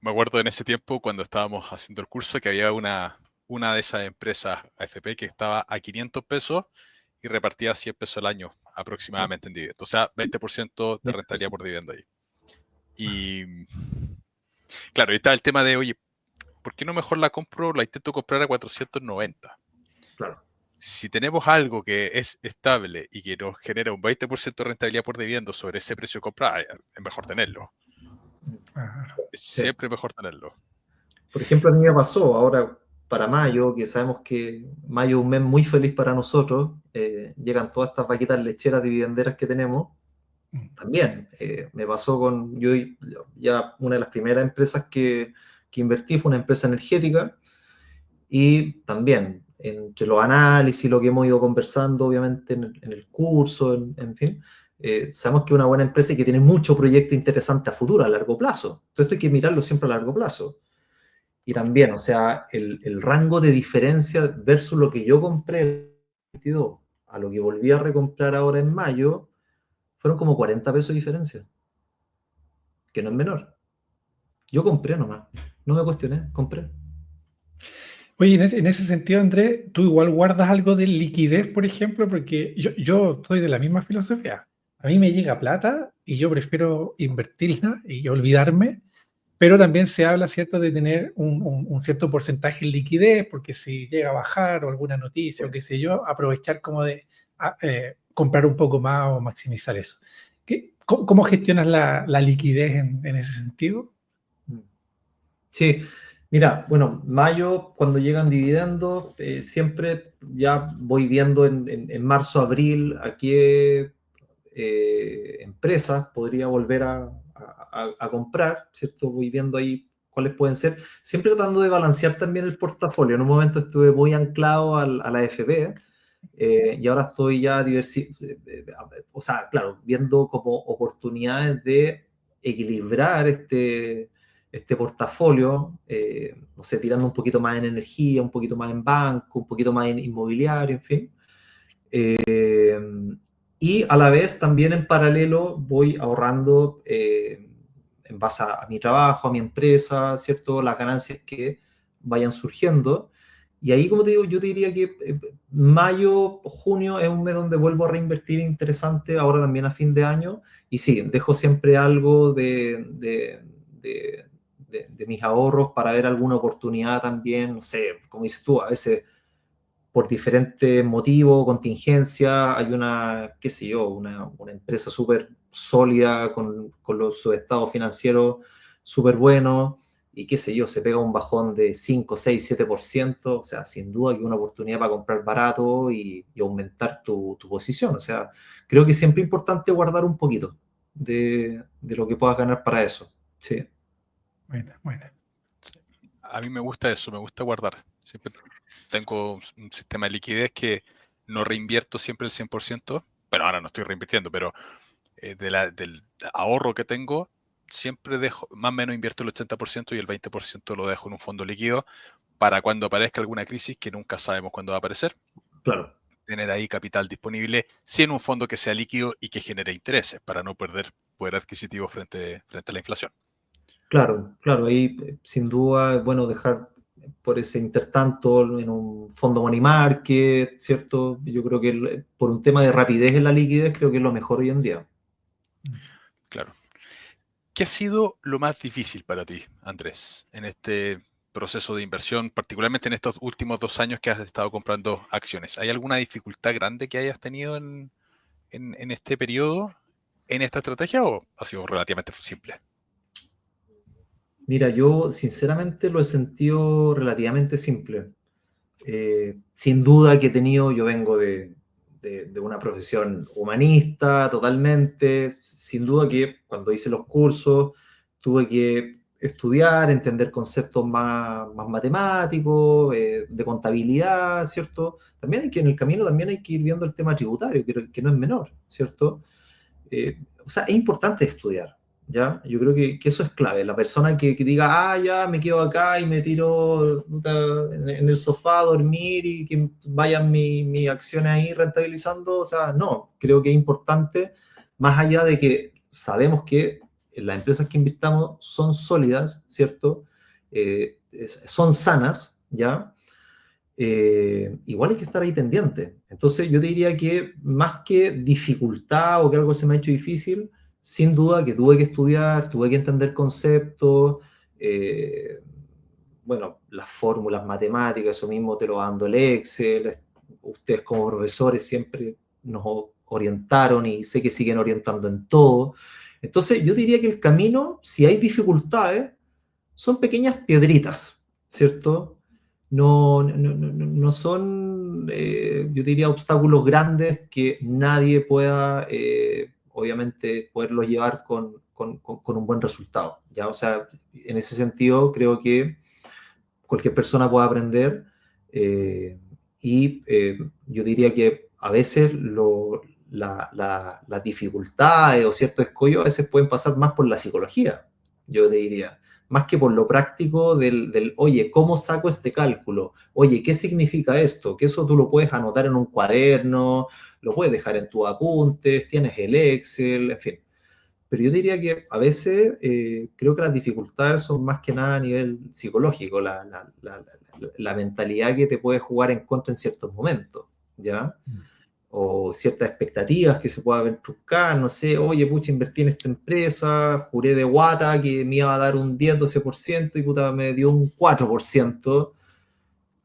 Me acuerdo en ese tiempo cuando estábamos haciendo el curso que había una de esas empresas AFP que estaba a 500 pesos y repartía 100 pesos al año aproximadamente en dividendos. O sea, 20% de rentabilidad por dividendo ahí. Y claro, ahí está el tema de, oye, ¿por qué no mejor la compro, la intento comprar a 490? Claro. Si tenemos algo que es estable y que nos genera un 20% de rentabilidad por dividendo sobre ese precio de compra, es mejor tenerlo. Ah, Es Sí. siempre mejor tenerlo. Por ejemplo, a mí me pasó ahora para mayo, que sabemos que mayo es un mes muy feliz para nosotros, llegan todas estas vaquitas lecheras dividenderas que tenemos. mm. También me pasó con, yo ya una de las primeras empresas que invertí fue una empresa energética y también entre los análisis, lo que hemos ido conversando obviamente en el curso, en fin, sabemos que es una buena empresa y que tiene mucho proyecto interesante a futuro, a largo plazo. Entonces esto hay que mirarlo siempre a largo plazo. Y también, o sea, el rango de diferencia versus lo que yo compré en el 22 a lo que volví a recomprar ahora en mayo, fueron como 40 pesos de diferencia, que no es menor. Yo compré nomás, no me cuestioné, compré. Oye, en ese sentido, Andrés, ¿tú igual guardas algo de liquidez, por ejemplo? Porque yo soy de la misma filosofía. A mí me llega plata y yo prefiero invertirla y olvidarme, pero también se habla, ¿cierto?, de tener un cierto porcentaje en liquidez, porque si llega a bajar o alguna noticia o qué sé yo, aprovechar como de comprar un poco más o maximizar eso. ¿Cómo gestionas la liquidez en ese sentido? Sí, mira, bueno, mayo, cuando llegan dividendos, siempre ya voy viendo en marzo, abril, a qué empresas podría volver a comprar, ¿cierto? Voy viendo ahí cuáles pueden ser, siempre tratando de balancear también el portafolio. En un momento estuve muy anclado a la FP, y ahora estoy ya o sea, claro, viendo como oportunidades de equilibrar este portafolio, no sé, tirando un poquito más en energía, un poquito más en banco, un poquito más en inmobiliario, en fin. Eh, y a la vez también en paralelo voy ahorrando en base a mi trabajo, a mi empresa, ¿cierto? Las ganancias que vayan surgiendo. Y ahí, como te digo, yo te diría que mayo, junio es un mes donde vuelvo a reinvertir interesante, ahora también a fin de año. Y sí, dejo siempre algo de mis ahorros para ver alguna oportunidad también, no sé, como dices tú, a veces por diferentes motivos, contingencia, hay una, qué sé yo, una empresa súper sólida con su estado financiero súper bueno y qué sé yo, se pega un bajón de 5 6 7%, o sea, sin duda que una oportunidad para comprar barato y aumentar tu posición. O sea, creo que siempre es importante guardar un poquito de lo que puedas ganar para eso. Sí. Bueno, bueno. Sí. A mí me gusta eso, me gusta guardar. Siempre tengo un sistema de liquidez que no reinvierto siempre el 100%. Bueno, ahora no estoy reinvirtiendo, pero del ahorro que tengo, siempre dejo, más o menos invierto el 80% y el 20% lo dejo en un fondo líquido para cuando aparezca alguna crisis que nunca sabemos cuándo va a aparecer, Claro. tener ahí capital disponible, sí en un fondo que sea líquido y que genere intereses para no perder poder adquisitivo frente a la inflación. Claro, claro, ahí sin duda es bueno dejar por ese intertanto en un fondo money market, ¿cierto? Yo creo que por un tema de rapidez en la liquidez, creo que es lo mejor hoy en día. Claro. ¿Qué ha sido lo más difícil para ti, Andrés, en este proceso de inversión, particularmente en estos últimos 2 años que has estado comprando acciones? ¿Hay alguna dificultad grande que hayas tenido en en este periodo, en esta estrategia, o ha sido relativamente simple? Mira, yo sinceramente lo he sentido relativamente simple. Sin duda que he tenido, yo vengo de una profesión humanista totalmente, sin duda que cuando hice los cursos tuve que estudiar, entender conceptos más matemáticos, de contabilidad, ¿cierto? También hay que en el camino también hay que ir viendo el tema tributario, que no es menor, ¿cierto? O sea, es importante estudiar, ¿ya? Yo creo que eso es clave. La persona que diga, ya, me quedo acá y me tiro puta, en el sofá a dormir y que vayan mis acciones ahí rentabilizando, o sea, no, creo que es importante, más allá de que sabemos que las empresas que invitamos son sólidas, ¿cierto? Son sanas, ¿ya? Igual hay que estar ahí pendiente. Entonces yo te diría que más que dificultad o que algo se me ha hecho difícil, sin duda que tuve que estudiar, tuve que entender conceptos, eh, bueno, las fórmulas matemáticas, eso mismo te lo va dando el Excel, ustedes como profesores siempre nos orientaron y sé que siguen orientando en todo. Entonces yo diría que el camino, si hay dificultades, son pequeñas piedritas, ¿cierto? No son, yo diría, obstáculos grandes que nadie pueda, obviamente, poderlos llevar con un buen resultado, ¿ya? O sea, en ese sentido, creo que cualquier persona puede aprender y yo diría que a veces las dificultades o ciertos escollos a veces pueden pasar más por la psicología, yo te diría, más que por lo práctico oye, ¿cómo saco este cálculo? Oye, ¿qué significa esto? Que eso tú lo puedes anotar en un cuaderno, lo puedes dejar en tus apuntes, tienes el Excel, en fin. Pero yo diría que a veces creo que las dificultades son más que nada a nivel psicológico, la mentalidad que te puede jugar en contra en ciertos momentos, ¿ya? O ciertas expectativas que se pueda ver truncar, no sé, oye, pucha, invertí en esta empresa, juré de guata que me iba a dar un 10-12% y puta, me dio un 4%.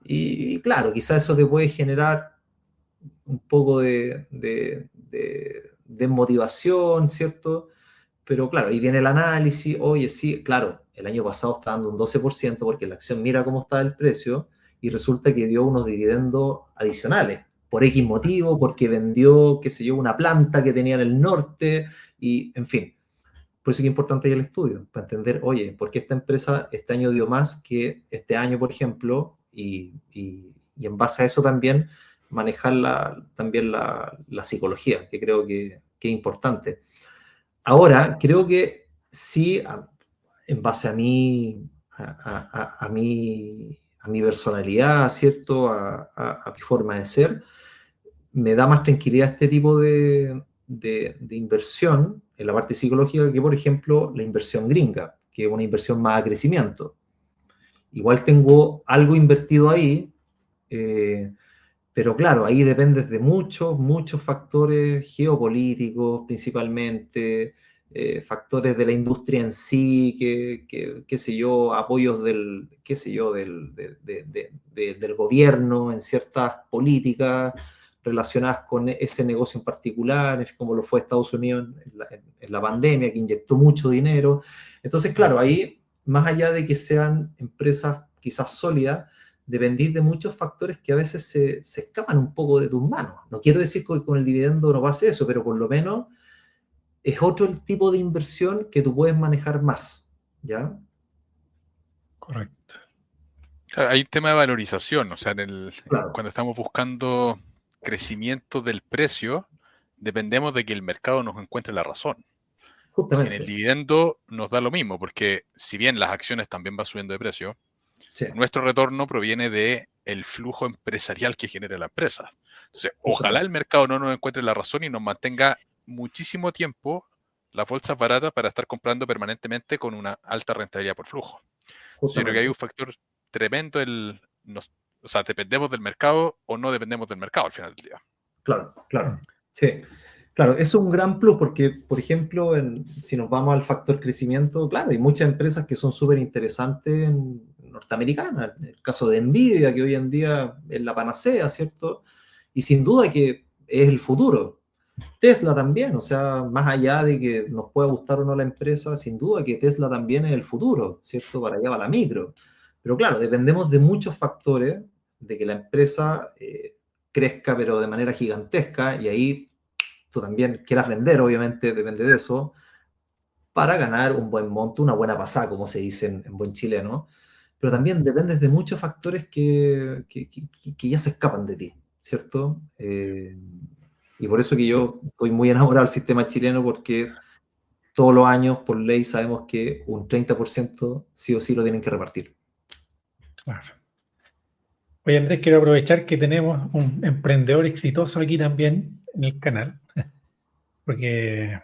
Y claro, quizás eso te puede generar un poco de motivación, ¿cierto? Pero claro, ahí viene el análisis, oye, sí, claro, el año pasado está dando un 12% porque la acción mira cómo está el precio y resulta que dio unos dividendos adicionales, por X motivo, porque vendió, qué sé yo, una planta que tenía en el norte y, en fin. Por eso es importante el estudio, para entender, oye, ¿por qué esta empresa este año dio más que este año, por ejemplo? Y en base a eso también manejar también la psicología, que creo que es importante. Ahora, creo que sí, en base a mi personalidad, ¿cierto? A mi forma de ser, me da más tranquilidad este tipo de inversión en la parte psicológica que, por ejemplo, la inversión gringa, que es una inversión más a crecimiento. Igual tengo algo invertido ahí, eh, pero claro, ahí depende de muchos factores geopolíticos principalmente, factores de la industria en sí, qué sé yo, apoyos qué sé yo, del gobierno en ciertas políticas relacionadas con ese negocio en particular, como lo fue Estados Unidos en la pandemia, que inyectó mucho dinero. Entonces, claro, ahí, más allá de que sean empresas quizás sólidas, dependís de muchos factores que a veces se escapan un poco de tus manos. No quiero decir que con el dividendo no pase eso, pero por lo menos es otro el tipo de inversión que tú puedes manejar más, ¿ya? Correcto. Hay un tema de valorización, o sea, Claro, cuando estamos buscando crecimiento del precio, dependemos de que el mercado nos encuentre la razón. Y en el justamente, dividendo nos da lo mismo, porque si bien las acciones también van subiendo de precio, sí, nuestro retorno proviene de el flujo empresarial que genera la empresa. Entonces, ojalá el justamente, mercado no nos encuentre la razón y nos mantenga muchísimo tiempo las bolsas baratas para estar comprando permanentemente con una alta rentabilidad por flujo. Entonces, yo creo que hay un justamente, factor tremendo, o sea, dependemos del mercado o no dependemos del mercado al final del día. claro, claro, sí. Claro, eso es un gran plus porque, por ejemplo, si nos vamos al factor crecimiento, claro, hay muchas empresas que son súper interesantes norteamericanas. En el caso de Nvidia, que hoy en día es la panacea, ¿cierto? Y sin duda que es el futuro. Tesla también, o sea, más allá de que nos pueda gustar o no la empresa, sin duda que Tesla también es el futuro, ¿cierto? Para allá va la micro. Pero claro, dependemos de muchos factores, de que la empresa crezca, pero de manera gigantesca, y ahí tú también quieras vender, obviamente, depende de eso, para ganar un buen monto, una buena pasada, como se dice en buen chileno. Pero también dependes de muchos factores que ya se escapan de ti, ¿cierto? Y por eso que yo estoy muy enamorado del sistema chileno, porque todos los años, por ley, sabemos que un 30% sí o sí lo tienen que repartir. Claro. Oye, Andrés, quiero aprovechar que tenemos un emprendedor exitoso aquí también en el canal, porque,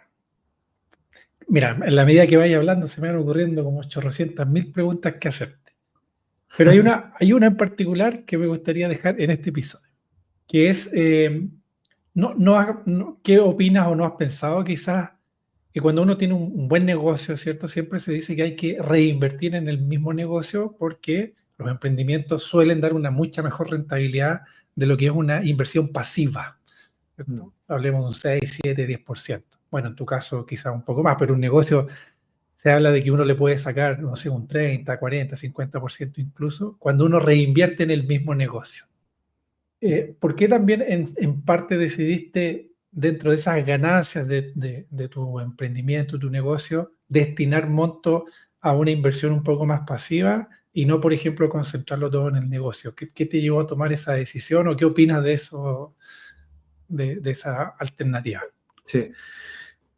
mira, en la medida que vaya hablando se me van ocurriendo como 800.000 preguntas que hacerte. Pero hay una en particular que me gustaría dejar en este episodio, que es, ¿qué opinas o no has pensado quizás que cuando uno tiene un buen negocio, ¿cierto? Siempre se dice que hay que reinvertir en el mismo negocio porque los emprendimientos suelen dar una mucha mejor rentabilidad de lo que es una inversión pasiva, ¿cierto? Hablemos de un 6, 7, 10%. Bueno, en tu caso quizás un poco más, pero un negocio se habla de que uno le puede sacar, no sé, un 30, 40, 50% incluso, cuando uno reinvierte en el mismo negocio. ¿Por qué también en parte decidiste, dentro de esas ganancias de tu emprendimiento, tu negocio, destinar monto a una inversión un poco más pasiva y no, por ejemplo, concentrarlo todo en el negocio? ¿Qué te llevó a tomar esa decisión o qué opinas de eso, de esa alternativa? Sí.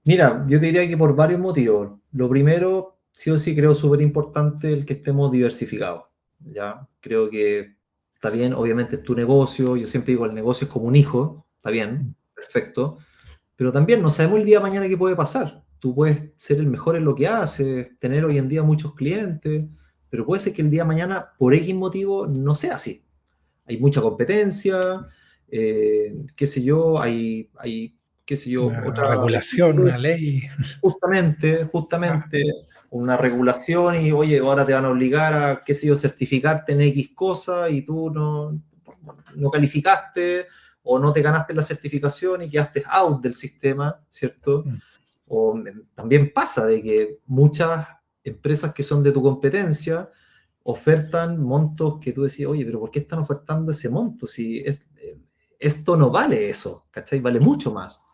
Mira, yo te diría que por varios motivos. Lo primero, sí o sí creo súper importante el que estemos diversificados, ¿ya? Creo que está bien, obviamente es tu negocio, yo siempre digo, el negocio es como un hijo, está bien, perfecto, pero también no sabemos el día de mañana qué puede pasar. Tú puedes ser el mejor en lo que haces, tener hoy en día muchos clientes, pero puede ser que el día de mañana, por X motivo, no sea así. Hay mucha competencia, qué sé yo, qué sé yo, Una otra regulación, una ley. Ah, justamente una regulación y, oye, ahora te van a obligar a, qué sé yo, certificarte en X cosa y tú no calificaste o no te ganaste la certificación y quedaste out del sistema, ¿cierto? mm, O también pasa de que muchas empresas que son de tu competencia ofertan montos que tú decís, oye, pero ¿por qué están ofertando ese monto? Si esto no vale eso, ¿cachai? Vale mucho más.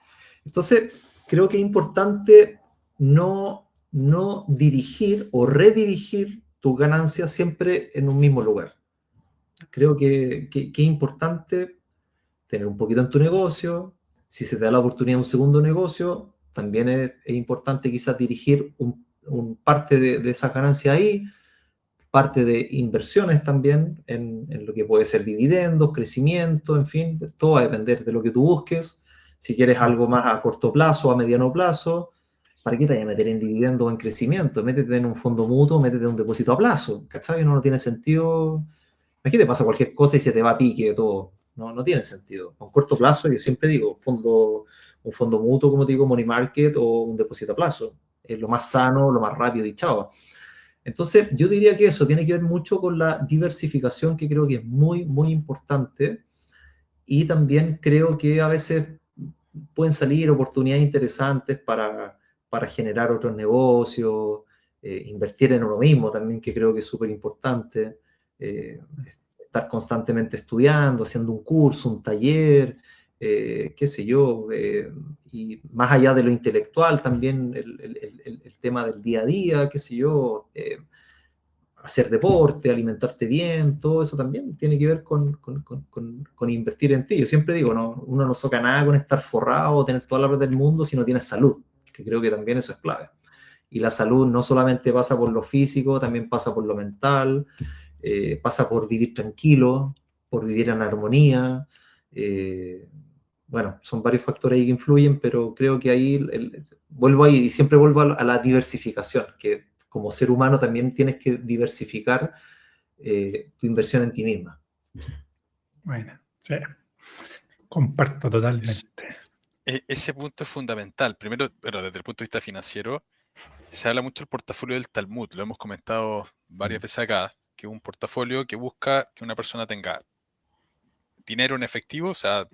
Entonces, creo que es importante no dirigir o redirigir tus ganancias siempre en un mismo lugar. Creo que es importante tener un poquito en tu negocio. Si se te da la oportunidad de un segundo negocio, también es importante quizás dirigir parte de esa ganancia ahí, parte de inversiones también en lo que puede ser dividendos, crecimiento, en fin, todo va a depender de lo que tú busques. Si quieres mm, algo más a corto plazo, a mediano plazo, ¿para qué te vas a meter en dividendos o en crecimiento? Métete en un fondo mutuo, métete en un depósito a plazo, ¿cachai? No tiene sentido. Aquí te pasa cualquier cosa y se te va a pique todo. No tiene sentido. A un corto plazo, yo siempre digo, un fondo mutuo, como te digo, money market o un depósito a plazo. Es lo más sano, lo más rápido y chao. Entonces, yo diría que eso tiene que ver mucho con la diversificación, que creo que es muy, muy importante. Y también creo que a veces pueden salir oportunidades interesantes para generar otros negocios, invertir en uno mismo también, que creo que es súper importante. eh, Estar constantemente estudiando, haciendo un curso, un taller, qué sé yo, y más allá de lo intelectual, también el tema del día a día, qué sé yo, hacer deporte, alimentarte bien, todo eso también tiene que ver con invertir en ti. Yo siempre digo, no, uno no saca nada con estar forrado o tener toda la plata del mundo si no tienes salud, que creo que también eso es clave. Y la salud no solamente pasa por lo físico, también pasa por lo mental, pasa por vivir tranquilo, por vivir en armonía. eh, bueno, son varios factores ahí que influyen, pero creo que ahí, vuelvo ahí y siempre vuelvo a la diversificación, que como ser humano también tienes que diversificar tu inversión en ti misma. bueno, sí, comparto Es- totalmente. ese punto es fundamental. Primero, pero desde el punto de vista financiero, se habla mucho del portafolio del Talmud. Lo hemos comentado varias veces acá, que es un portafolio que busca que una persona tenga dinero en efectivo, o sea,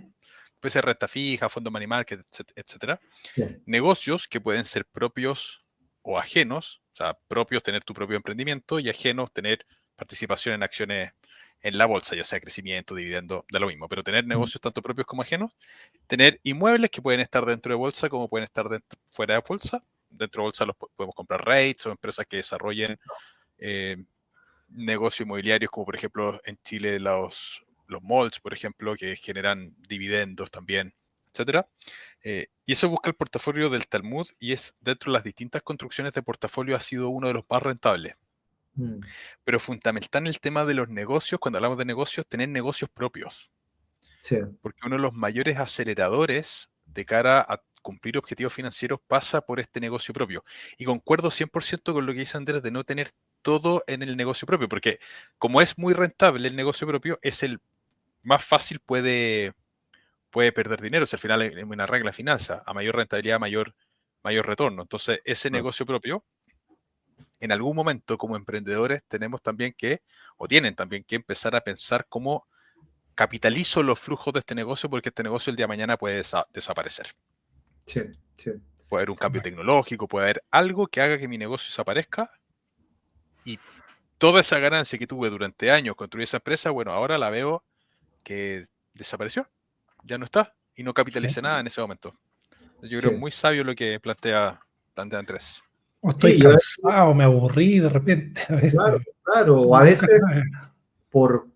puede ser renta fija, fondo money market, etcétera. Sí. Negocios que pueden ser propios o ajenos, o sea, propios tener tu propio emprendimiento y ajenos tener participación en acciones en la bolsa, ya sea crecimiento, dividendo, da lo mismo, pero tener negocios tanto propios como ajenos, tener inmuebles que pueden estar dentro de bolsa como pueden estar fuera de bolsa. Dentro de bolsa los podemos comprar REITs o empresas que desarrollen negocios inmobiliarios, como por ejemplo en Chile los malls, por ejemplo, que generan dividendos también, etcétera. Y eso busca el portafolio del Talmud y es dentro de las distintas construcciones de portafolio ha sido uno de los más rentables. Pero fundamental en el tema de los negocios, cuando hablamos de negocios, tener negocios propios. Sí. Porque uno de los mayores aceleradores de cara a cumplir objetivos financieros pasa por este negocio propio. Y concuerdo 100% con lo que dice Andrés de no tener todo en el negocio propio, porque como es muy rentable el negocio propio, es el más fácil puede perder dinero. Si al final es una regla de finanzas, a mayor rentabilidad, mayor retorno. Entonces, ese negocio propio, en algún momento como emprendedores tenemos también que, o tienen también que empezar a pensar cómo capitalizo los flujos de este negocio porque este negocio el día de mañana puede desaparecer. Sí, sí. Puede haber un cambio tecnológico, puede haber algo que haga que mi negocio desaparezca y toda esa ganancia que tuve durante años construir esa empresa, bueno, ahora la veo que desapareció, ya no está y no capitalicé nada en ese momento. Yo creo Sí. muy sabio lo que plantea Andrés. O Sí, estoy cansado, me aburrí de repente. A claro, veces. claro. O a Nunca veces sabe. por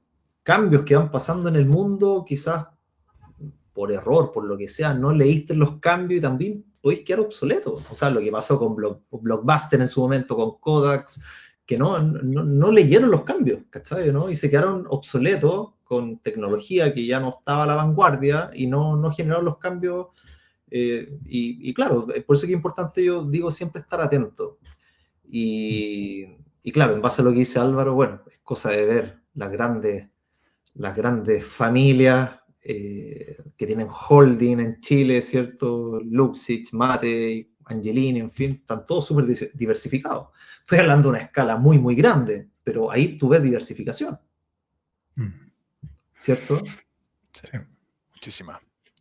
cambios que van pasando en el mundo, quizás por error, por lo que sea, no leíste los cambios y también podéis quedar obsoleto. O sea, lo que pasó con Blockbuster en su momento, con Kodaks, que no leyeron los cambios, ¿cachai? ¿No? Y se quedaron obsoletos con tecnología que ya no estaba a la vanguardia y no generaron los cambios. Y claro, por eso que es importante, yo digo, siempre estar atento. Y claro, en base a lo que dice Álvaro, bueno, es cosa de ver las grandes familias que tienen holding en Chile, ¿cierto? Luxich, Mate, Angelini, en fin, están todos súper diversificados. Estoy hablando de una escala muy, muy grande, pero ahí tú ves diversificación, ¿cierto? Sí.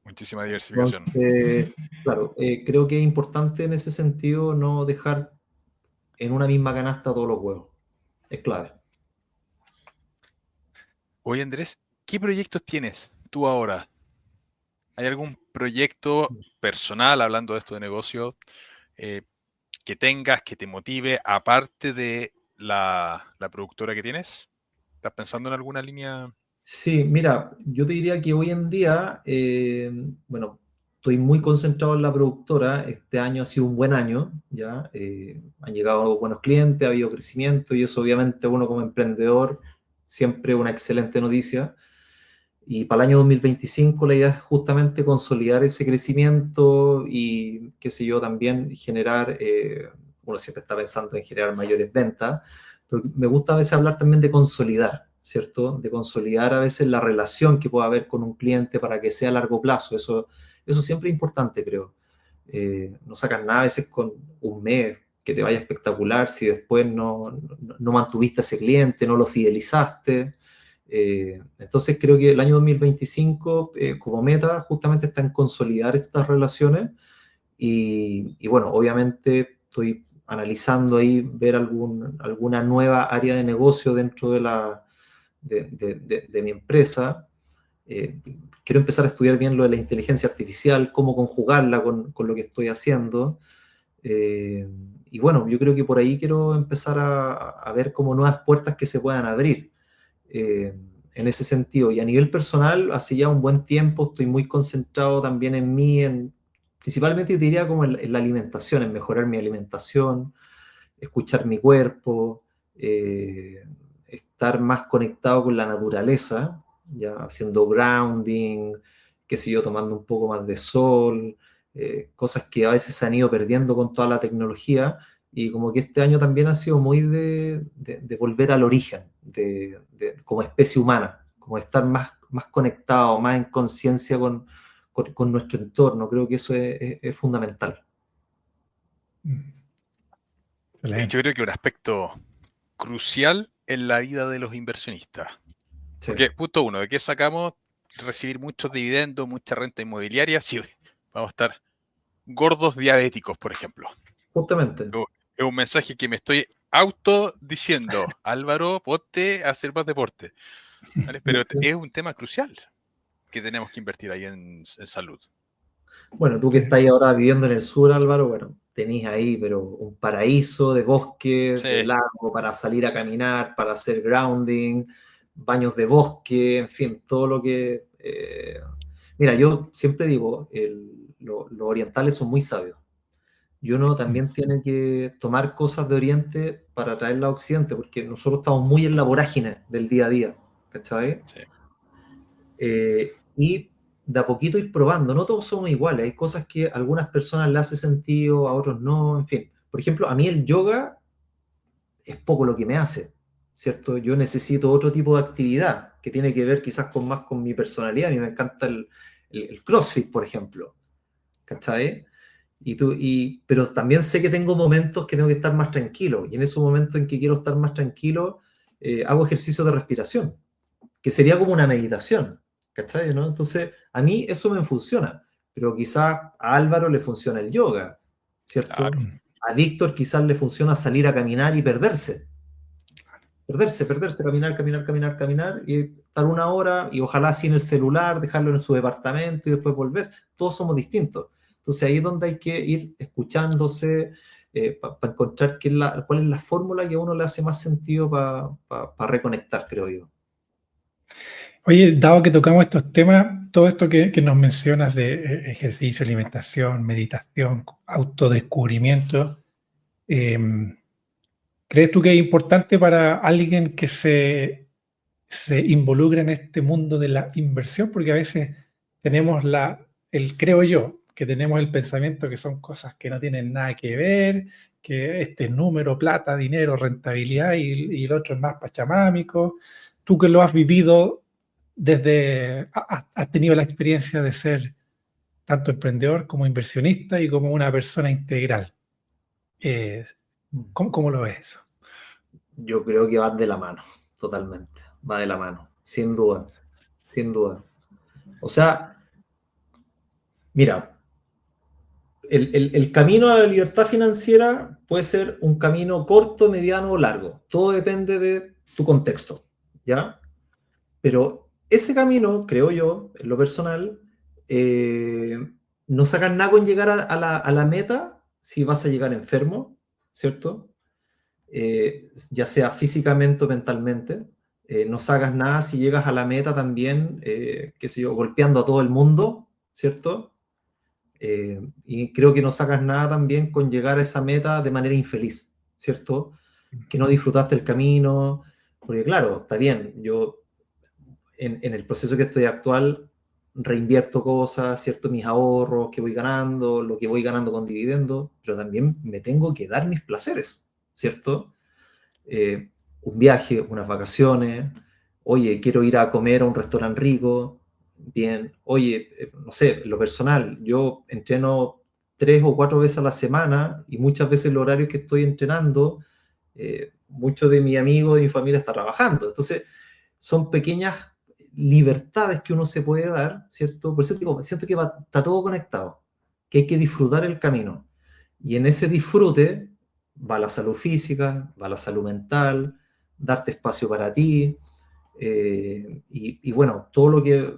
Muchísima diversificación. Entonces, claro, creo que es importante en ese sentido no dejar en una misma canasta todos los huevos. Es clave. Oye, Andrés, ¿qué proyectos tienes tú ahora? ¿Hay algún proyecto personal, hablando de esto de negocio, eh, que tengas, que te motive, aparte de la productora que tienes? ¿Estás pensando en alguna línea? Sí, mira, yo te diría que hoy en día, bueno, estoy muy concentrado en la productora. Este año ha sido un buen año, ¿ya? Han llegado buenos clientes, ha habido crecimiento y eso obviamente uno como emprendedor siempre una excelente noticia. Y para el año 2025 la idea es justamente consolidar ese crecimiento y, qué sé yo, también generar, uno siempre está pensando en generar mayores ventas, pero me gusta a veces hablar también de consolidar, ¿cierto? De consolidar a veces la relación que pueda haber con un cliente para que sea a largo plazo. Eso siempre es importante, creo. No sacas nada a veces con un mes que te vaya espectacular si después no mantuviste a ese cliente, no lo fidelizaste. Entonces creo que el año 2025 como meta justamente está en consolidar estas relaciones y bueno, obviamente estoy analizando ahí ver alguna nueva área de negocio dentro de mi empresa. Quiero empezar a estudiar bien lo de la inteligencia artificial, cómo conjugarla con lo que estoy haciendo. Y bueno, yo creo que por ahí quiero empezar a ver como nuevas puertas que se puedan abrir eh, en ese sentido. Y a nivel personal, hace ya un buen tiempo estoy muy concentrado también en mí, principalmente yo diría como en la alimentación, en mejorar mi alimentación, escuchar mi cuerpo, estar más conectado con la naturaleza, ya haciendo grounding, qué sé yo, tomando un poco más de sol, cosas que a veces se han ido perdiendo con toda la tecnología. Y como que este año también ha sido muy de volver al origen, como especie humana, como estar más conectado, más en conciencia con nuestro entorno. Creo que eso es fundamental. Yo Excelente. creo que un aspecto crucial en la vida de los inversionistas. Sí, Porque, punto uno, ¿de qué sacamos? recibir muchos dividendos, mucha renta inmobiliaria, sí, vamos a estar gordos diabéticos, por ejemplo. Justamente. Es un mensaje que me estoy auto diciendo, Álvaro, ponte a hacer más deporte. ¿Vale? Pero es un tema crucial que tenemos que invertir ahí en salud. Bueno, tú que estás ahora viviendo en el sur, Álvaro, bueno, tenéis ahí, pero un paraíso de bosque, de Sí, lago, para salir a caminar, para hacer grounding, baños de bosque, en fin, todo lo que... Mira, yo siempre digo, los orientales son muy sabios. Y uno también tiene que tomar cosas de Oriente para traerlas a Occidente, porque nosotros estamos muy en la vorágine del día a día, ¿cachai? sí. Y de a poquito ir probando, no todos somos iguales, hay cosas que a algunas personas le hace sentido, a otros no, en fin. Por ejemplo, a mí el yoga es poco lo que me hace, ¿cierto? Yo necesito otro tipo de actividad que tiene que ver quizás con más con mi personalidad. A mí me encanta el CrossFit, por ejemplo, ¿cachai? Pero también sé que tengo momentos que tengo que estar más tranquilo, y en esos momentos en que quiero estar más tranquilo, hago ejercicio de respiración, que sería como una meditación, ¿cachai? ¿No? Entonces, a mí eso me funciona, pero quizás a Álvaro le funciona el yoga, ¿cierto? Claro. A Víctor quizás le funciona salir a caminar y perderse, caminar, caminar, caminar, caminar, y estar una hora, y ojalá sin el celular, dejarlo en su departamento y después volver. Todos somos distintos. Entonces ahí es donde hay que ir escuchándose, para encontrar cuál es la fórmula que a uno le hace más sentido para reconectar, creo yo. Oye, dado que tocamos estos temas, todo esto que nos mencionas de ejercicio, alimentación, meditación, autodescubrimiento, ¿crees tú que es importante para alguien que se involucre en este mundo de la inversión? Porque a veces tenemos creo yo, que tenemos el pensamiento que son cosas que no tienen nada que ver, que este es número, plata, dinero, rentabilidad y el otro es más pachamámico. Tú que lo has vivido has tenido la experiencia de ser tanto emprendedor como inversionista y como una persona integral. ¿Cómo lo ves eso? Yo creo que va de la mano, totalmente. Va de la mano, sin duda, sin duda. O sea, mira, el camino a la libertad financiera puede ser un camino corto, mediano o largo. Todo depende de tu contexto, ¿ya? Pero ese camino, creo yo, en lo personal, eh, no sacas nada con llegar a la meta si vas a llegar enfermo, ¿cierto? Ya sea físicamente o mentalmente. No sacas nada si llegas a la meta también, qué sé yo, golpeando a todo el mundo, ¿cierto? Y creo que no sacas nada también con llegar a esa meta de manera infeliz, ¿cierto? Que no disfrutaste el camino, porque claro, está bien, yo en el proceso que estoy actual reinvierto cosas, ¿cierto? Mis ahorros que voy ganando, lo que voy ganando con dividendos, pero también me tengo que dar mis placeres, ¿cierto? Un viaje, unas vacaciones, oye, quiero ir a comer a un restaurante rico, bien, oye, no sé, en lo personal, yo entreno 3 o 4 veces a la semana y muchas veces el horario que estoy entrenando, muchos de mis amigos y mi familia está trabajando, entonces son pequeñas libertades que uno se puede dar, ¿cierto? Por eso digo, siento que está todo conectado, que hay que disfrutar el camino. Y en ese disfrute va la salud física, va la salud mental, darte espacio para ti, y bueno, todo lo que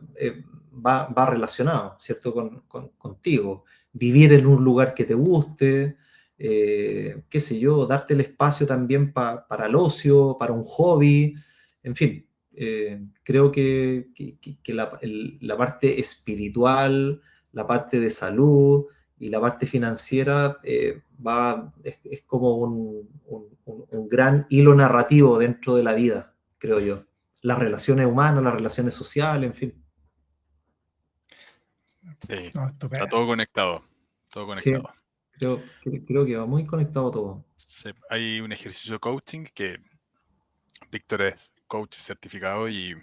va relacionado, ¿cierto? Contigo. Vivir en un lugar que te guste, qué sé yo, darte el espacio también para el ocio, para un hobby, en fin. Creo que la parte espiritual, la parte de salud y la parte financiera es como un gran hilo narrativo dentro de la vida, creo yo. Las relaciones humanas, las relaciones sociales, en fin. Sí, No, está estupendo. todo conectado, todo Sí, conectado. creo que va muy conectado todo. Sí, hay un ejercicio de coaching que Víctor es coach certificado y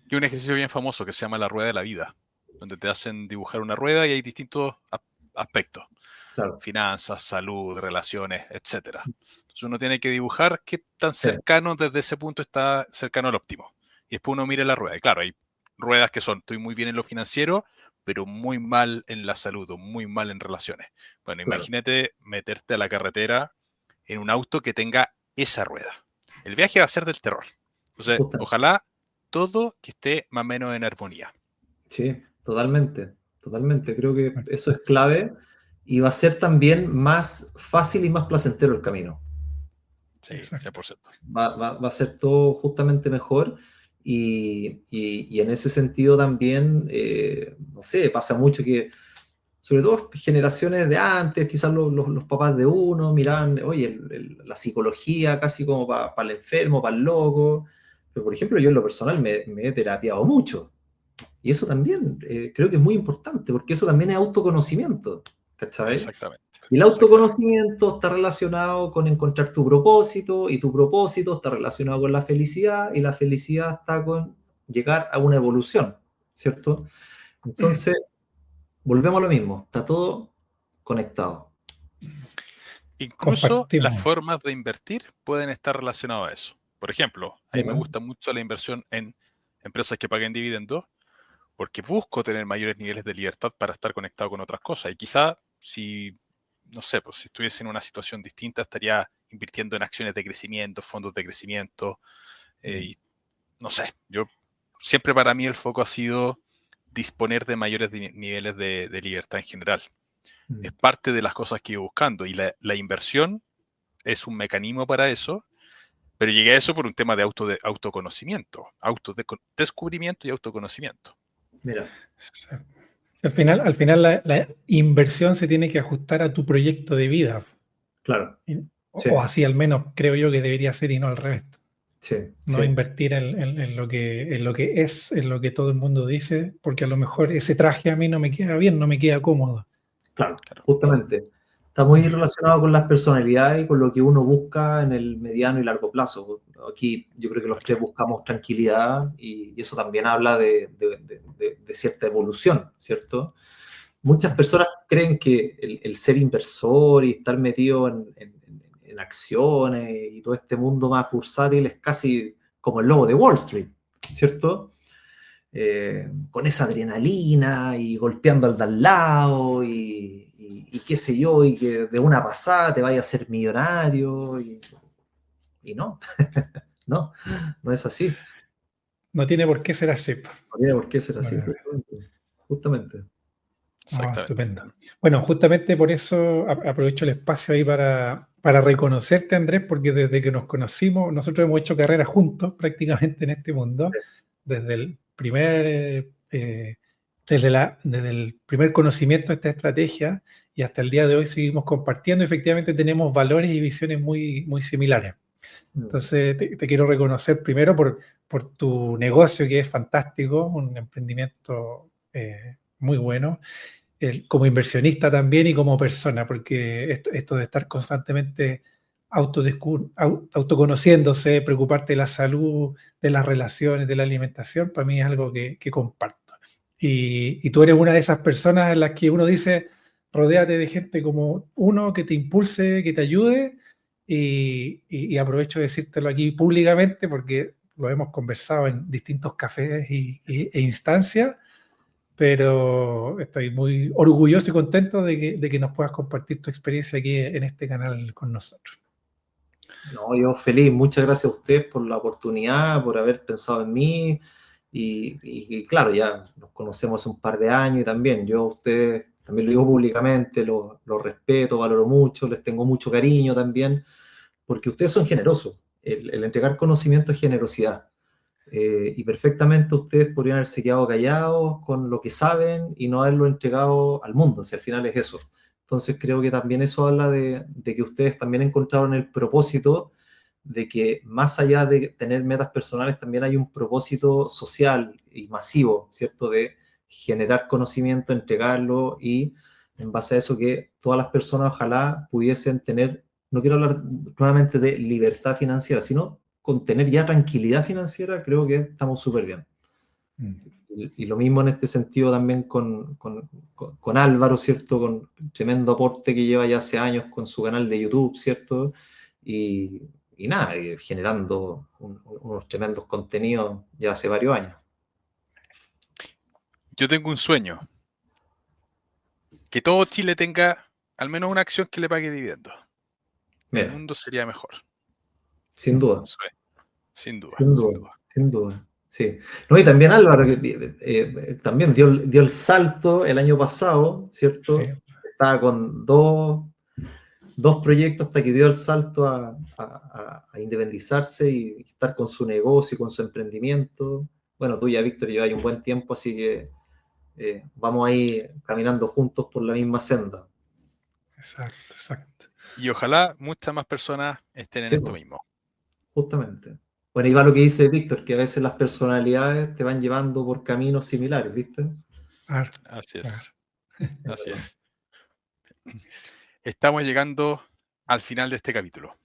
que es un ejercicio bien famoso que se llama la rueda de la vida, donde te hacen dibujar una rueda y hay distintos aspectos, Claro, finanzas, salud, relaciones, etcétera. Entonces uno tiene que dibujar qué tan sí, cercano desde ese punto está cercano al óptimo. Y después uno mira la rueda. Y claro, hay ruedas que son, estoy muy bien en lo financiero, pero muy mal en la salud o muy mal en relaciones. Bueno, Claro, imagínate meterte a la carretera en un auto que tenga esa rueda. El viaje va a ser del terror. Entonces, justamente. ojalá todo que esté más o menos en armonía. Sí, totalmente, totalmente. Creo que eso es clave y va a ser también más fácil y más placentero el camino. Sí, Exacto. 100%. Va a ser todo justamente mejor y en ese sentido también, no sé, pasa mucho que, sobre todo generaciones de antes, quizás los papás de uno miraban, oye, la psicología casi como para el enfermo, para el loco. Pero, por ejemplo, yo en lo personal me he terapiado mucho. Y eso también creo que es muy importante, porque eso también es autoconocimiento, ¿cachai? Exactamente. Y el Exactamente. autoconocimiento está relacionado con encontrar tu propósito, y tu propósito está relacionado con la felicidad, y la felicidad está con llegar a una evolución, ¿cierto? Entonces, volvemos a lo mismo, está todo conectado. Incluso las Compartimos. formas de invertir pueden estar relacionadas a eso. Por ejemplo, a mí me Mira, gusta mucho la inversión en empresas que paguen dividendos porque busco tener mayores niveles de libertad para estar conectado con otras cosas. Y quizá si, no sé, pues si estuviese en una situación distinta, estaría invirtiendo en acciones de crecimiento, fondos de crecimiento, y no sé, yo siempre para mí el foco ha sido disponer de mayores niveles de libertad en general. Es parte de las cosas que iba buscando y la inversión es un mecanismo para eso, pero llegué a eso por un tema de autoconocimiento, autodescubrimiento y autoconocimiento. mira, Al final la inversión se tiene que ajustar a tu proyecto de vida. claro, sí, O así al menos creo yo que debería ser y no al revés. sí, No sí, invertir en lo que es, en lo que todo el mundo dice, porque a lo mejor ese traje a mí no me queda bien, no me queda cómodo. claro, Claro. justamente. Está muy relacionado con las personalidades y con lo que uno busca en el mediano y largo plazo. Aquí yo creo que los tres buscamos tranquilidad y eso también habla de cierta evolución, ¿cierto? Muchas personas creen que el ser inversor y estar metido en acciones y todo este mundo más bursátil es casi como el lobo de Wall Street, ¿cierto? Con esa adrenalina y golpeando al de al lado y qué sé yo, y que de una pasada te vaya a ser millonario y no, no, no es así. No tiene por qué ser así. No tiene por qué ser así, Bueno, justamente. Justamente. Exactamente. estupendo. Bueno, justamente por eso aprovecho el espacio ahí para reconocerte, Andrés, porque desde que nos conocimos, nosotros hemos hecho carrera juntos prácticamente en este mundo, desde el primer, desde el primer conocimiento de esta estrategia y hasta el día de hoy seguimos compartiendo. Efectivamente, tenemos valores y visiones muy, muy similares. Entonces, te quiero reconocer primero por tu negocio, que es fantástico, un emprendimiento muy bueno, como inversionista también y como persona, porque esto de estar constantemente autoconociéndose, preocuparte de la salud, de las relaciones, de la alimentación, para mí es algo que comparto. Y tú eres una de esas personas en las que uno dice, rodéate de gente como uno que te impulse, que te ayude, y aprovecho de decírtelo aquí públicamente porque lo hemos conversado en distintos cafés e instancias, pero estoy muy orgulloso y contento de que nos puedas compartir tu experiencia aquí en este canal con nosotros. No, yo feliz, muchas gracias a ustedes por la oportunidad, por haber pensado en mí y claro, ya nos conocemos hace un par de años y también yo a ustedes, también lo digo públicamente, lo respeto, valoro mucho, les tengo mucho cariño también, porque ustedes son generosos. El entregar conocimiento es generosidad. Y perfectamente ustedes podrían haberse quedado callados con lo que saben y no haberlo entregado al mundo, si al final es eso. Entonces creo que también eso habla de que ustedes también encontraron el propósito de que más allá de tener metas personales, también hay un propósito social y masivo, ¿cierto? De generar conocimiento, entregarlo y en base a eso que todas las personas ojalá pudiesen tener, no quiero hablar nuevamente de libertad financiera, sino con tener ya tranquilidad financiera, creo que estamos súper bien. Y lo mismo en este sentido también con Álvaro, ¿cierto? Con el tremendo aporte que lleva ya hace años con su canal de YouTube, ¿cierto? Y, y nada, generando unos tremendos contenidos ya hace varios años. Yo tengo un sueño. Que todo Chile tenga al menos una acción que le pague dividendos. El Mira, mundo sería mejor. sin duda. Sin duda, Sin sin duda, duda. sin duda. Sí. No, y también Álvaro, que también dio el salto el año pasado, ¿cierto? Sí. Estaba con dos proyectos hasta que dio el salto a independizarse y estar con su negocio, con su emprendimiento. Bueno, tú ya, Víctor, llevas un buen tiempo, así que vamos ahí caminando juntos por la misma senda. Exacto, exacto. Y ojalá muchas más personas estén en Sí, esto pues, mismo. justamente. Bueno, y va lo que dice Víctor, que a veces las personalidades te van llevando por caminos similares, ¿viste? Claro, Así claro. es, así es. Estamos llegando al final de este capítulo.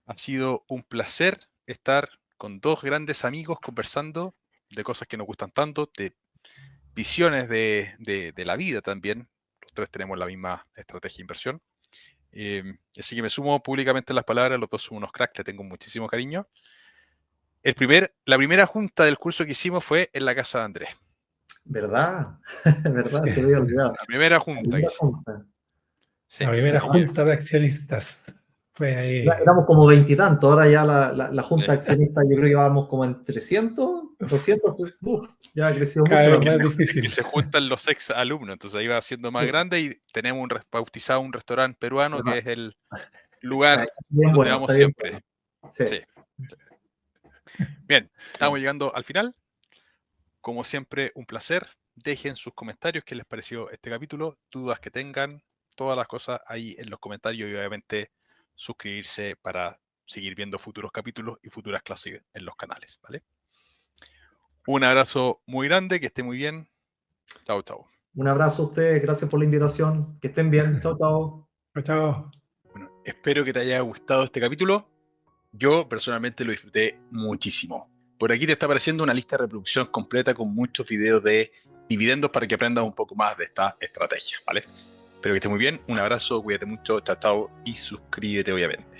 Ha sido un placer estar con dos grandes amigos conversando de cosas que nos gustan tanto, de visiones de la vida también. Los tres tenemos la misma estrategia de inversión. Así que me sumo públicamente a las palabras, los dos son unos cracks, le tengo muchísimo cariño. La primera junta del curso que hicimos fue en la casa de Andrés. ¿Verdad? ¿Verdad? Se me había olvidado. La primera La junta que primera hicimos. junta. Sí, La primera así que, junta de accionistas. Fue ahí. Éramos como veintitantos, ahora ya la junta de eh, accionistas yo creo que vamos como en 300, 200, pues, ya ha crecido Cada mucho la vez que más se, junta. es que difícil. se juntan los ex alumnos, entonces ahí va siendo más Sí, grande y tenemos bautizado un restaurante peruano que ¿verdad? es el Está lugar bien donde bueno, vamos está bien siempre. bueno. Sí. Sí, sí. Bien, estamos llegando al final. Como siempre, un placer. Dejen sus comentarios qué les pareció este capítulo, dudas que tengan, todas las cosas ahí en los comentarios y obviamente suscribirse para seguir viendo futuros capítulos y futuras clases en los canales, ¿vale? Un abrazo muy grande, que esté muy bien. Chao, chao. Un abrazo a ustedes, gracias por la invitación. Que estén bien. Chao, chao. Chao, chao. Bueno, espero que te haya gustado este capítulo. Yo personalmente lo disfruté muchísimo. Por aquí te está apareciendo una lista de reproducción completa con muchos videos de dividendos para que aprendas un poco más de esta estrategia, ¿vale? Espero que esté muy bien. Un abrazo, cuídate mucho, chao, chao y suscríbete, obviamente.